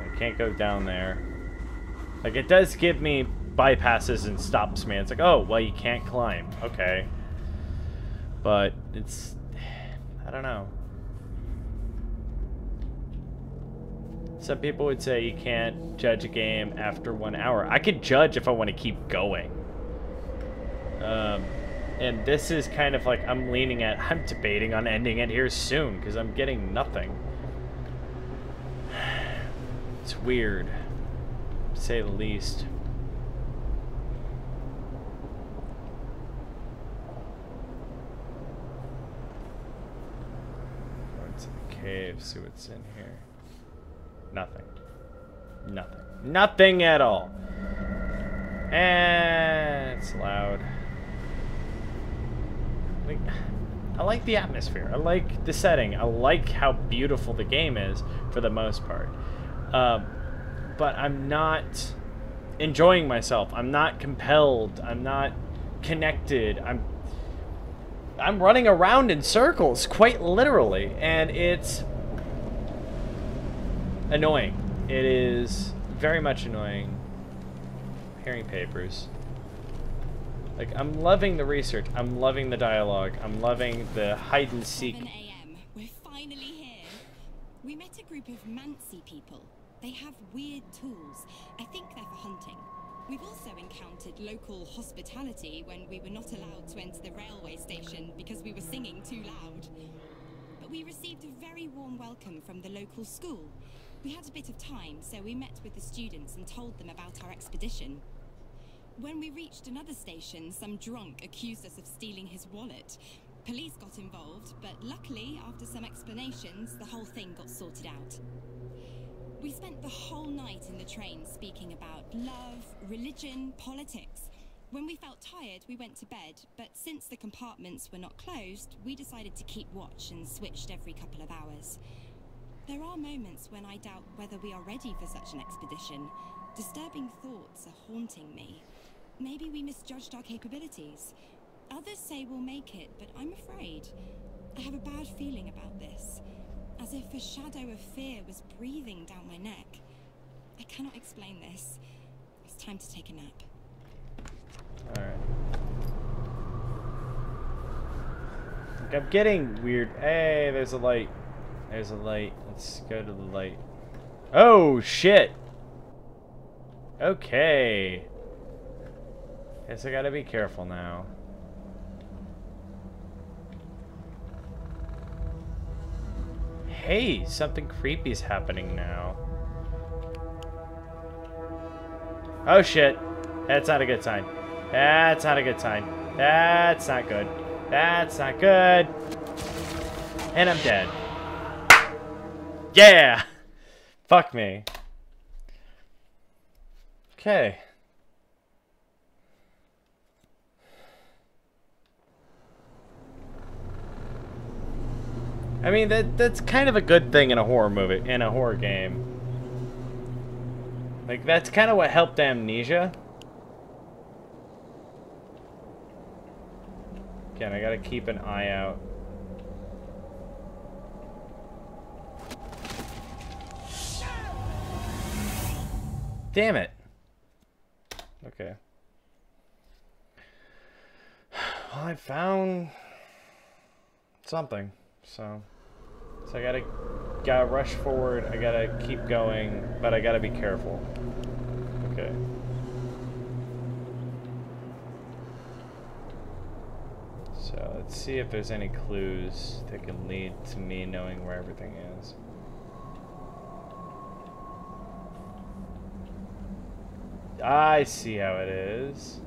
I can't go down there. Like, it does give me bypasses and stops me. It's like, oh, well, you can't climb. Okay. But it's... I don't know. Some people would say you can't judge a game after 1 hour. I could judge if I want to keep going. And this is kind of like, I'm leaning at, I'm debating on ending it here soon, because I'm getting nothing. It's weird, to say the least. Go into the cave, see what's in here. Nothing. Nothing. Nothing at all. And it's loud. Like, I like the atmosphere. I like the setting. I like how beautiful the game is for the most part. But I'm not enjoying myself. I'm not compelled. I'm not connected. I'm running around in circles, quite literally, and it's annoying. It is very much annoying. Hearing papers. Like, I'm loving the research. I'm loving the dialogue. I'm loving the hide and seek. 7 a.m. We're finally here. We met a group of Mansi people. They have weird tools. I think they're for hunting. We've also encountered local hospitality when we were not allowed to enter the railway station because we were singing too loud. But we received a very warm welcome from the local school. We had a bit of time, so we met with the students and told them about our expedition. When we reached another station, some drunk accused us of stealing his wallet. Police got involved, but luckily, after some explanations, the whole thing got sorted out. We spent the whole night in the train speaking about love, religion, politics. When we felt tired, we went to bed, but since the compartments were not closed, we decided to keep watch and switched every couple of hours. There are moments when I doubt whether we are ready for such an expedition. Disturbing thoughts are haunting me. Maybe we misjudged our capabilities. Others say we'll make it, but I'm afraid. I have a bad feeling about this. As if a shadow of fear was breathing down my neck. I cannot explain this. It's time to take a nap. Alright. I'm getting weird. Hey, there's a light. There's a light. Let's go to the light. Oh, shit. Okay. Guess I gotta be careful now. Hey, something creepy's happening now. Oh shit. That's not a good sign. That's not a good sign. That's not good. That's not good. And I'm dead. Yeah! Fuck me. Okay. I mean, that's kind of a good thing in a horror movie, in a horror game. Like, that's kind of what helped Amnesia. Again, I gotta keep an eye out. Damn it. Okay. Well, I found something, so I gotta rush forward. I gotta keep going, but I gotta be careful. Okay. So let's see if there's any clues that can lead to me knowing where everything is. I see how it is.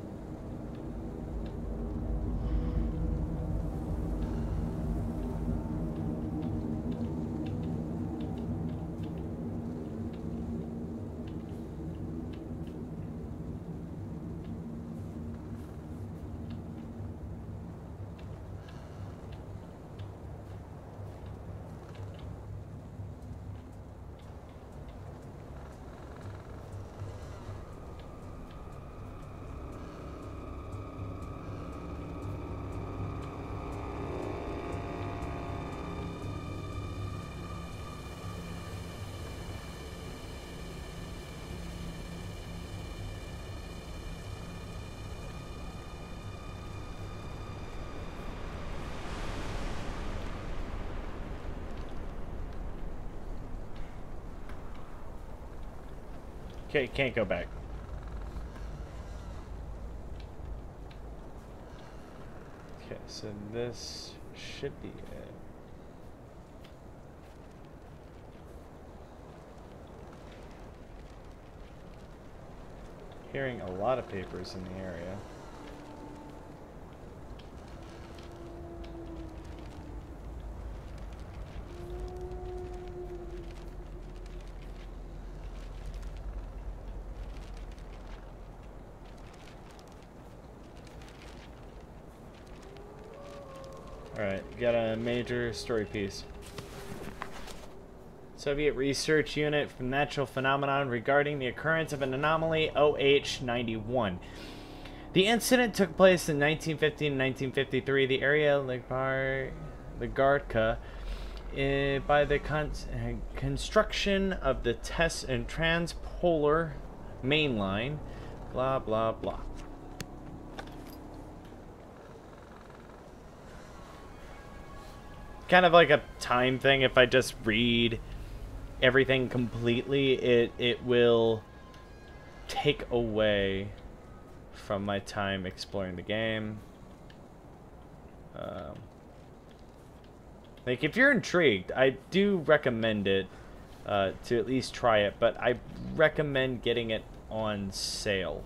Okay, can't go back. Okay, so this should be it. Hearing a lot of papers in the area. Alright, got a major story piece. Soviet research unit from natural phenomenon regarding the occurrence of an anomaly OH-91. The incident took place in 1950 and 1953. The area Ligardka by the construction of the test and transpolar mainline. Blah, blah, blah. Kind of like a time thing. If I just read everything completely, it will take away from my time exploring the game. Like, if you're intrigued, I do recommend it to at least try it, but I recommend getting it on sale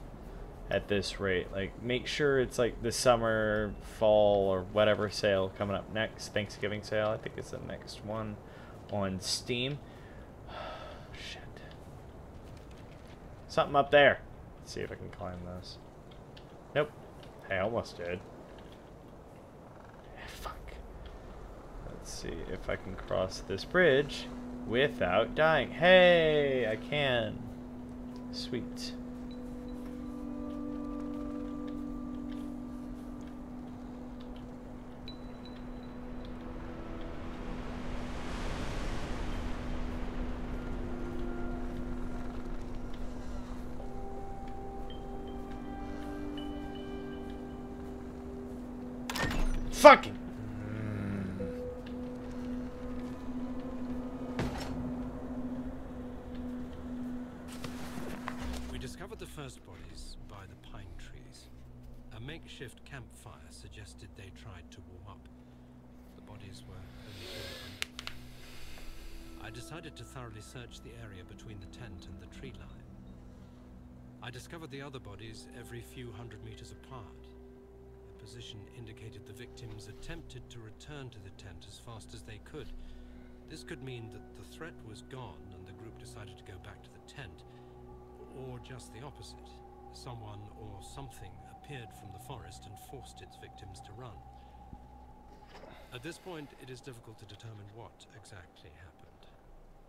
at this rate. Like, make sure it's like the summer, fall, or whatever sale coming up next. Thanksgiving sale, I think it's the next one on Steam. Shit. Something up there. Let's see if I can climb this. Nope. I almost did. Fuck. Let's see if I can cross this bridge without dying. Hey, I can. Sweet. Fucking. bodies were only irregular. I decided to thoroughly search the area between the tent and the tree line. I discovered the other bodies every few hundred meters apart. The position indicated the victims attempted to return to the tent as fast as they could. This could mean that the threat was gone and the group decided to go back to the tent, or just the opposite. Someone or something appeared from the forest and forced its victims to run. At this point, it is difficult to determine what exactly happened.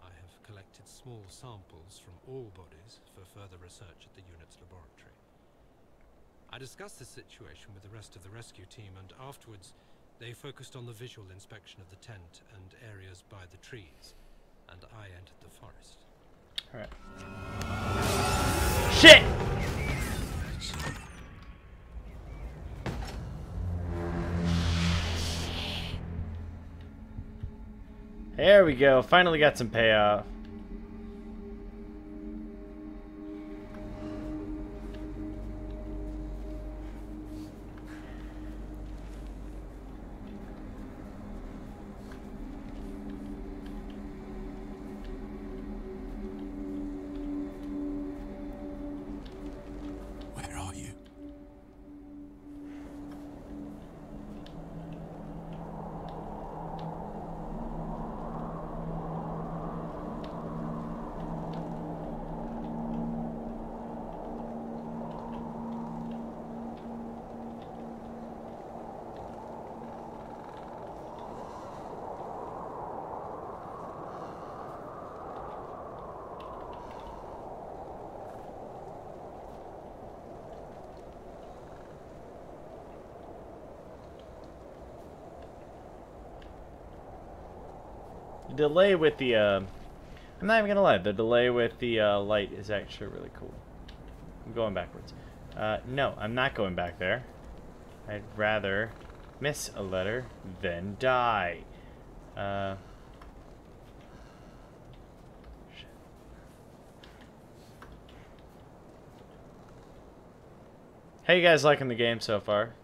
I have collected small samples from all bodies for further research at the unit's laboratory. I discussed the situation with the rest of the rescue team, and afterwards they focused on the visual inspection of the tent and areas by the trees, and I entered the forest. Alright. Shit! There we go. Finally got some payoff. Where are you? Delay with the I'm not even gonna lie, the delay with the light is actually really cool. I'm going backwards. No, I'm not going back there. I'd rather miss a letter than die. Shit. How you guys liking the game so far?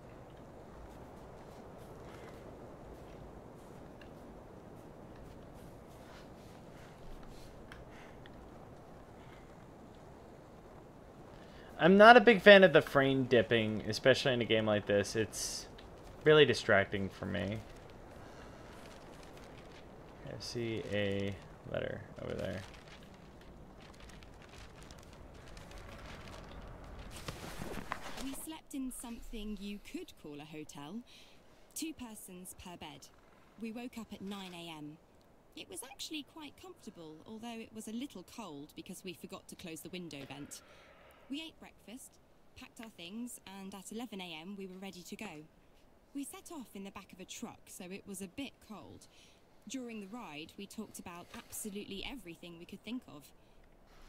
I'm not a big fan of the frame dipping, especially in a game like this. It's really distracting for me. I see a letter over there. We slept in something you could call a hotel. 2 persons per bed. We woke up at 9 AM. It was actually quite comfortable, although it was a little cold because we forgot to close the window vent. We ate breakfast, packed our things, and at 11 AM we were ready to go. We set off in the back of a truck, so it was a bit cold. During the ride, we talked about absolutely everything we could think of.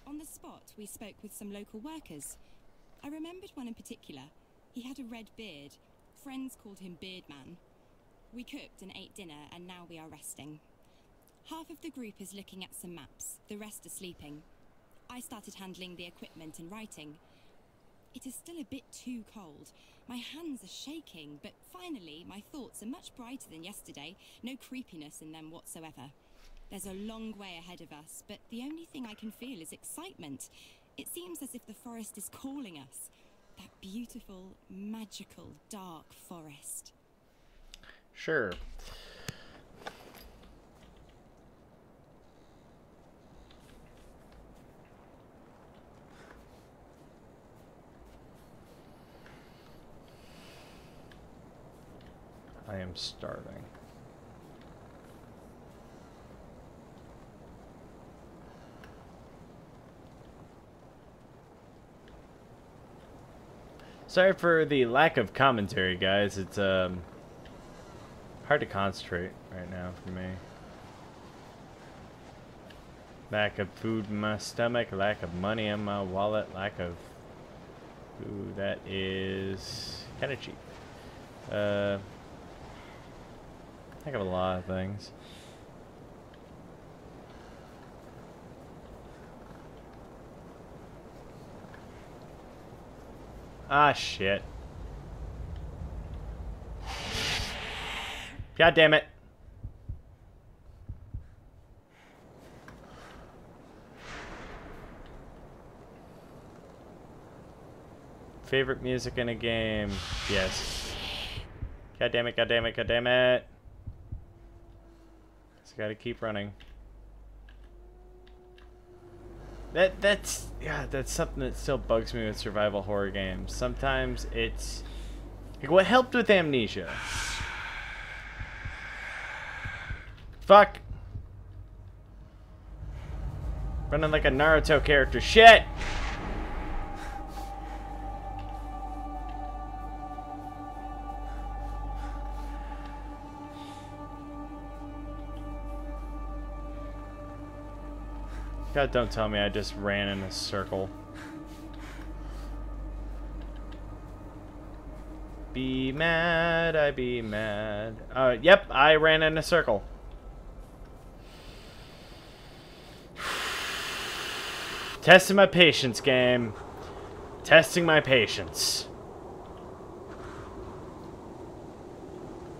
On the spot, we spoke with some local workers. I remembered one in particular. He had a red beard. Friends called him Beardman. We cooked and ate dinner, and now we are resting. Half of the group is looking at some maps. The rest are sleeping. I started handling the equipment and writing. It is still a bit too cold. My hands are shaking, but finally my thoughts are much brighter than yesterday. No creepiness in them whatsoever. There's a long way ahead of us, but the only thing I can feel is excitement. It seems as if the forest is calling us. That beautiful, magical, dark forest. Sure. I am starving. Sorry for the lack of commentary, guys. It's hard to concentrate right now for me. Lack of food in my stomach, lack of money in my wallet, lack of... Ooh, that is kind of cheap. Heck of a lot of things. Ah, shit. God damn it. Favorite music in a game? Yes. God damn it, god damn it, god damn it. Just gotta keep running. That's something that still bugs me with survival horror games. Sometimes it's like what helped with Amnesia. Fuck. Running like a Naruto character. Shit. God, don't tell me I just ran in a circle. Be mad, I be mad. Yep, I ran in a circle. Testing my patience, game. Testing my patience.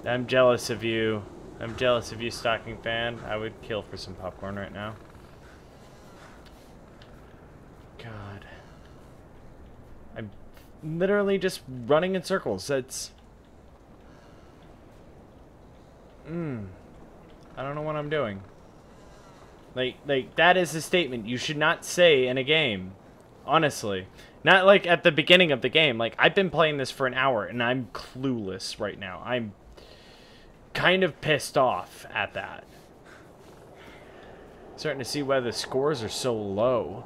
I'm jealous of you. I'm jealous of you, stocking fan. I would kill for some popcorn right now. God. I'm literally just running in circles. That's... I don't know what I'm doing. Like, that is a statement you should not say in a game. Honestly. Not like at the beginning of the game. Like, I've been playing this for an hour and I'm clueless right now. I'm kind of pissed off at that. Starting to see why the scores are so low.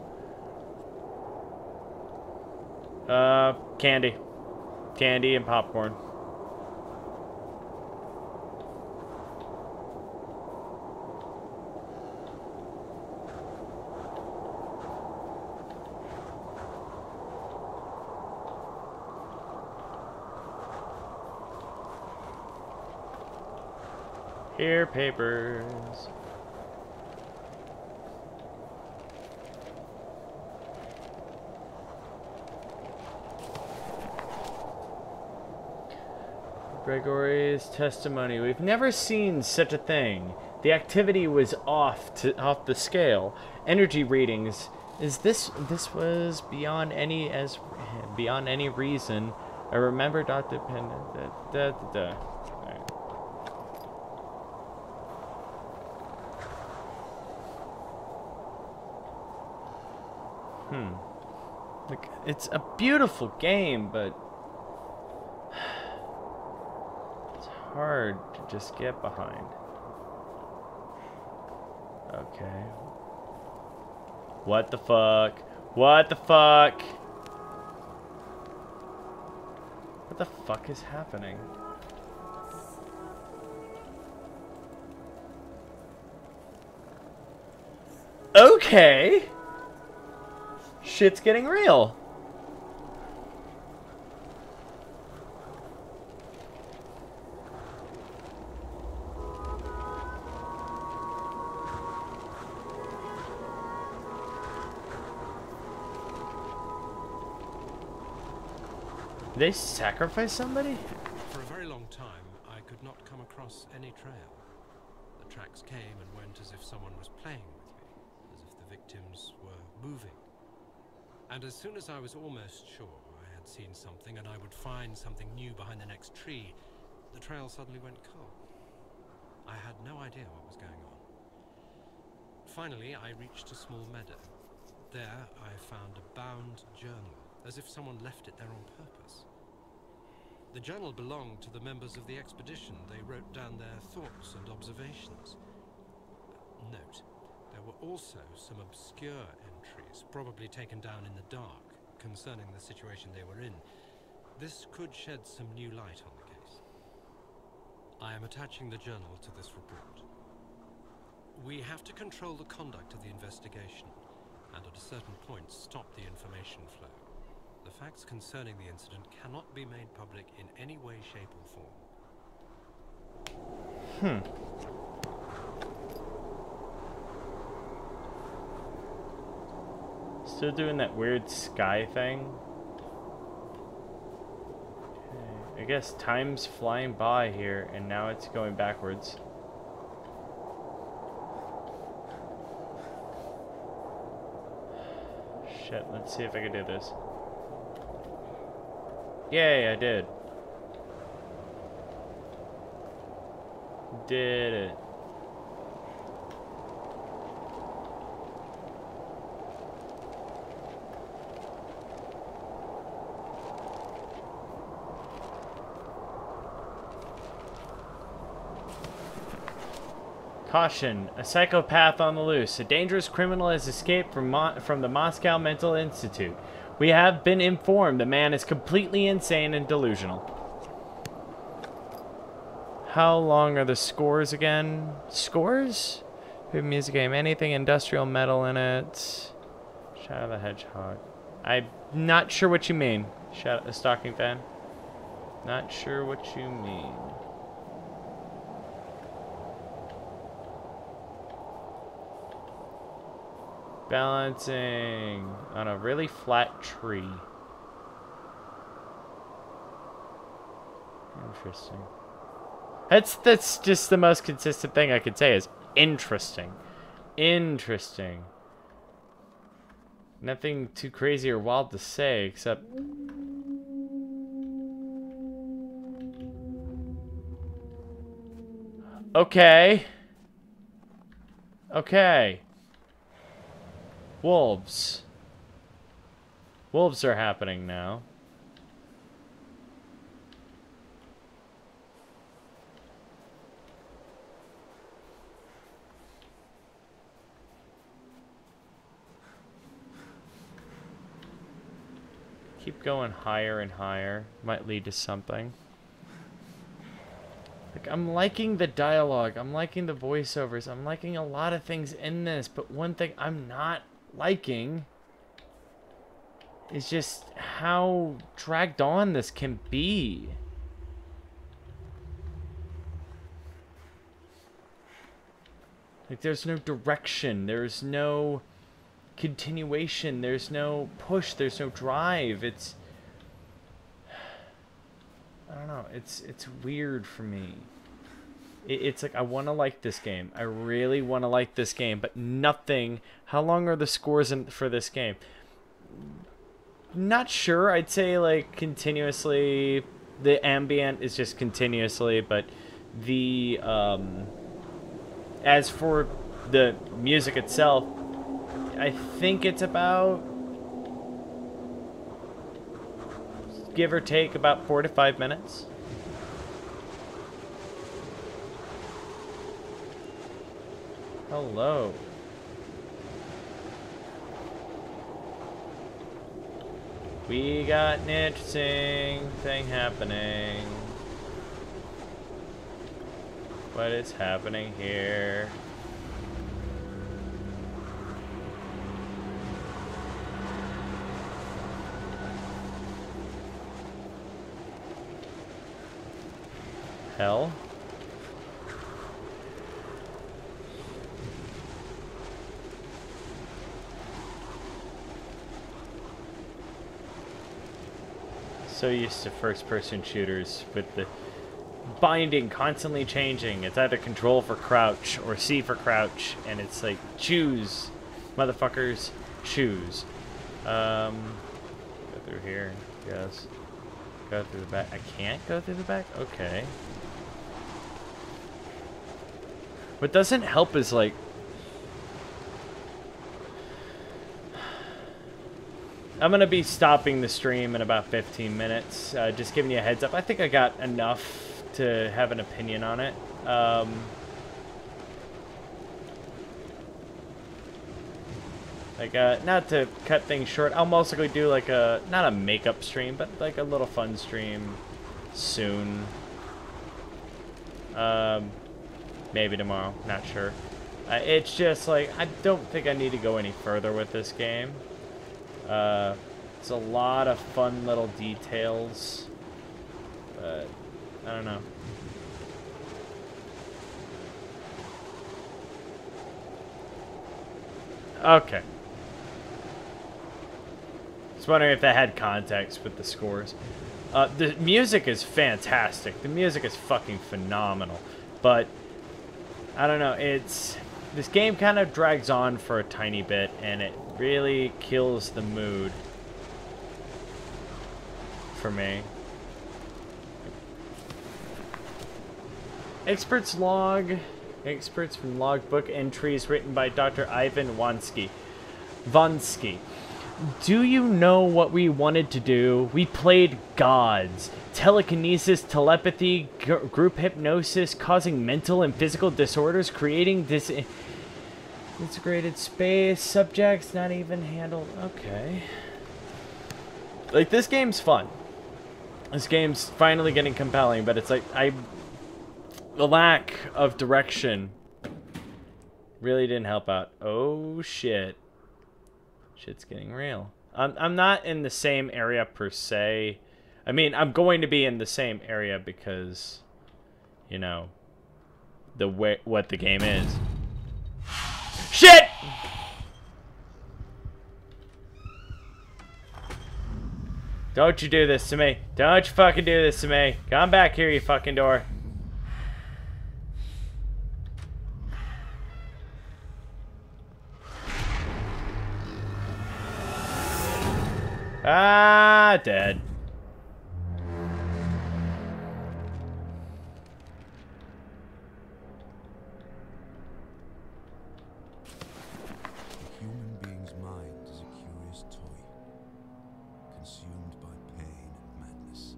Candy. Candy and popcorn. Here, papers. Gregory's testimony. We've never seen such a thing. The activity was off the scale. Energy readings. This was beyond any reason. I remember Dr. Penn. Like, it's a beautiful game, but it's hard to just get behind. Okay. What the fuck? What the fuck? What the fuck is happening? Okay. Shit's getting real. Did they sacrifice somebody? For a very long time, I could not come across any trail. The tracks came and went as if someone was playing with me, as if the victims were moving. And as soon as I was almost sure I had seen something and I would find something new behind the next tree, the trail suddenly went cold. I had no idea what was going on. Finally, I reached a small meadow. There, I found a bound journal, as if someone left it there on purpose. The journal belonged to the members of the expedition. They wrote down their thoughts and observations. Note, there were also some obscure entries, probably taken down in the dark, concerning the situation they were in. This could shed some new light on the case. I am attaching the journal to this report. We have to control the conduct of the investigation, and at a certain point stop the information flow. The facts concerning the incident cannot be made public in any way, shape, or form. Still doing that weird sky thing. Okay. I guess time's flying by here, and now it's going backwards. Shit, let's see if I can do this. Yay, I did. Did it. Caution, a psychopath on the loose. A dangerous criminal has escaped from the Moscow Mental Institute. We have been informed the man is completely insane and delusional. How long are the scores again? Scores? Favorite music game. Anything industrial metal in it. Shadow the Hedgehog. I'm not sure what you mean. Shadow, a Stalking fan. Not sure what you mean. Balancing on a really flat tree. Interesting. That's just the most consistent thing I could say is interesting. Interesting. Nothing too crazy or wild to say except okay. Okay. Wolves. Wolves are happening now. Keep going higher and higher. Might lead to something. Like, I'm liking the dialogue. I'm liking the voiceovers. I'm liking a lot of things in this. But one thing I'm not liking is just how dragged on this can be. Like, there's no direction. There's no continuation. There's no push. There's no drive. It's... I don't know. It's weird for me. It's like, I want to like this game. I really want to like this game, but nothing. How long are the scores for this game? Not sure. I'd say like continuously. The ambient is just continuously, but the as for the music itself, I think it's about, give or take, about 4 to 5 minutes. Hello. We got an interesting thing happening. What is happening here? Hell? So used to first-person shooters with the binding constantly changing. It's either control for crouch or C for crouch, and it's like, choose, motherfuckers, choose. Go through here, yes. Go through the back. I can't go through the back? Okay. What doesn't help is like, I'm going to be stopping the stream in about 15 minutes. Just giving you a heads up. I think I got enough to have an opinion on it. Not to cut things short, I'll mostly do like a, not a makeup stream, but like a little fun stream soon. Maybe tomorrow, not sure. It's just like, I don't think I need to go any further with this game. It's a lot of fun little details, but I don't know. Okay. Just wondering if that had context with the scores. The music is fantastic. The music is fucking phenomenal. But I don't know, this game kind of drags on for a tiny bit, and it really kills the mood for me. Experts log. Experts from logbook entries written by Dr. Ivan Wansky. Do you know what we wanted to do? We played gods. Telekinesis, telepathy, group hypnosis, causing mental and physical disorders, creating this integrated space, subjects not even handled. Okay. Like, this game's fun. This game's finally getting compelling, but it's like, the lack of direction really didn't help out. Oh, shit. Shit's getting real. I'm not in the same area per se. I mean, I'm going to be in the same area because, you know, what the game is. Shit! Don't you do this to me. Don't you fucking do this to me. Come back here, you fucking door. Ah, dead. A human being's mind is a curious toy, consumed by pain and madness.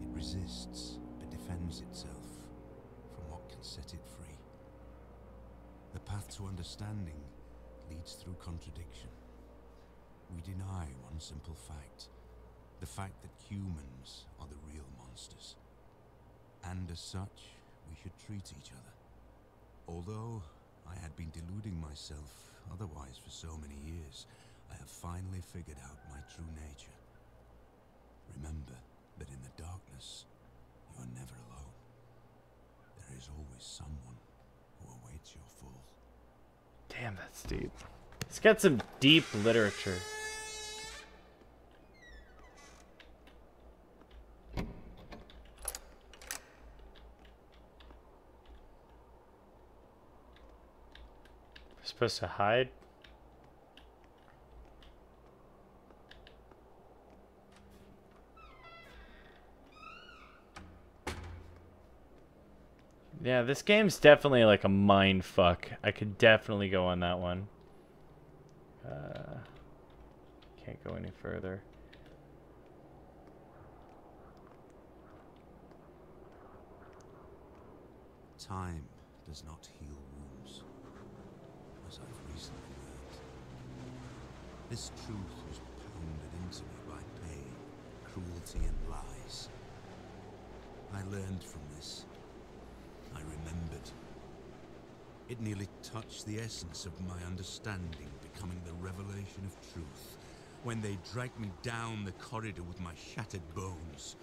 It resists, but defends itself from what can set it free. The path to understanding leads through contradiction. We deny one simple fact, the fact that humans are the real monsters. And as such, we should treat each other. Although I had been deluding myself otherwise for so many years, I have finally figured out my true nature. Remember that in the darkness, you are never alone. There is always someone who awaits your fall. Damn, that's deep. It's got some deep literature. Supposed to hide? Yeah, this game's definitely like a mind fuck. I could definitely go on that one. Can't go any further. Time does not heal wounds, as I've recently learned. This truth was pounded into me by pain, cruelty, and lies. I learned from this. I remembered. It nearly touched the essence of my understanding, becoming the revelation of truth, when they dragged me down the corridor with my shattered bones.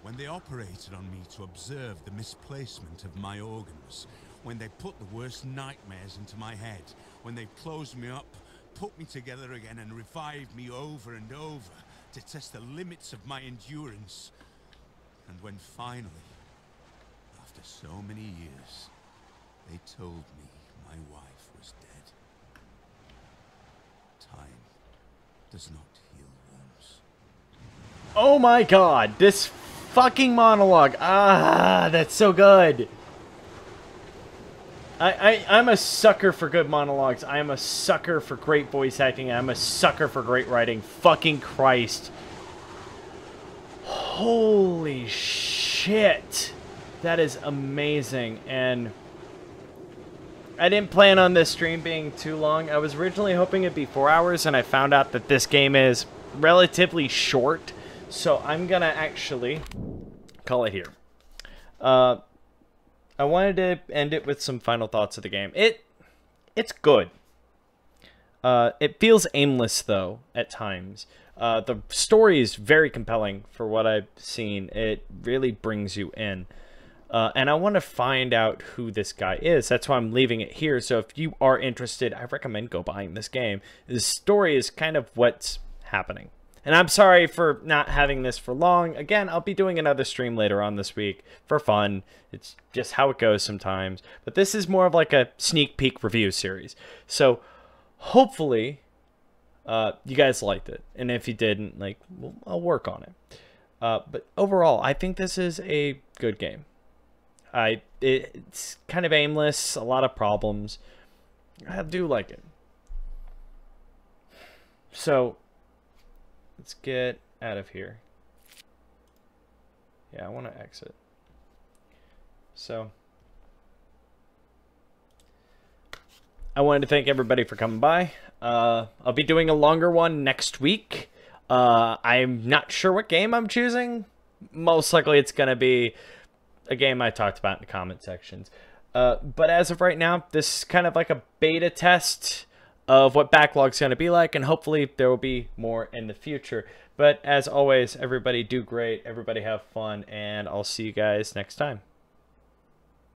When they operated on me to observe the misplacement of my organs, when they put the worst nightmares into my head, when they closed me up, put me together again and revived me over and over to test the limits of my endurance. And when finally, after so many years, they told me my wife was dead. Time does not heal wounds. Oh my god, this fucking monologue. Ah, that's so good. I'm a sucker for good monologues. I am a sucker for great voice acting. I'm a sucker for great writing. Fucking Christ. Holy shit. That is amazing. And I didn't plan on this stream being too long. I was originally hoping it'd be 4 hours, and I found out that this game is relatively short. So I'm gonna actually call it here. I wanted to end it with some final thoughts of the game. It's good. It feels aimless, though, at times. The story is very compelling for what I've seen. It really brings you in. And I want to find out who this guy is. That's why I'm leaving it here. So if you are interested, I recommend go buying this game. The story is kind of what's happening. And I'm sorry for not having this for long. Again, I'll be doing another stream later on this week for fun. It's just how it goes sometimes. But this is more of like a sneak peek review series. So hopefully you guys liked it. And if you didn't, like, well, I'll work on it. But overall, I think this is a good game. It's kind of aimless, a lot of problems. I do like it. So let's get out of here. Yeah, I want to exit. So I wanted to thank everybody for coming by. I'll be doing a longer one next week. I'm not sure what game I'm choosing. Most likely it's going to be a game I talked about in the comment sections. But as of right now, this is kind of like a beta test of what Backlog's going to be like, and hopefully there will be more in the future. But as always, everybody do great, everybody have fun, and I'll see you guys next time.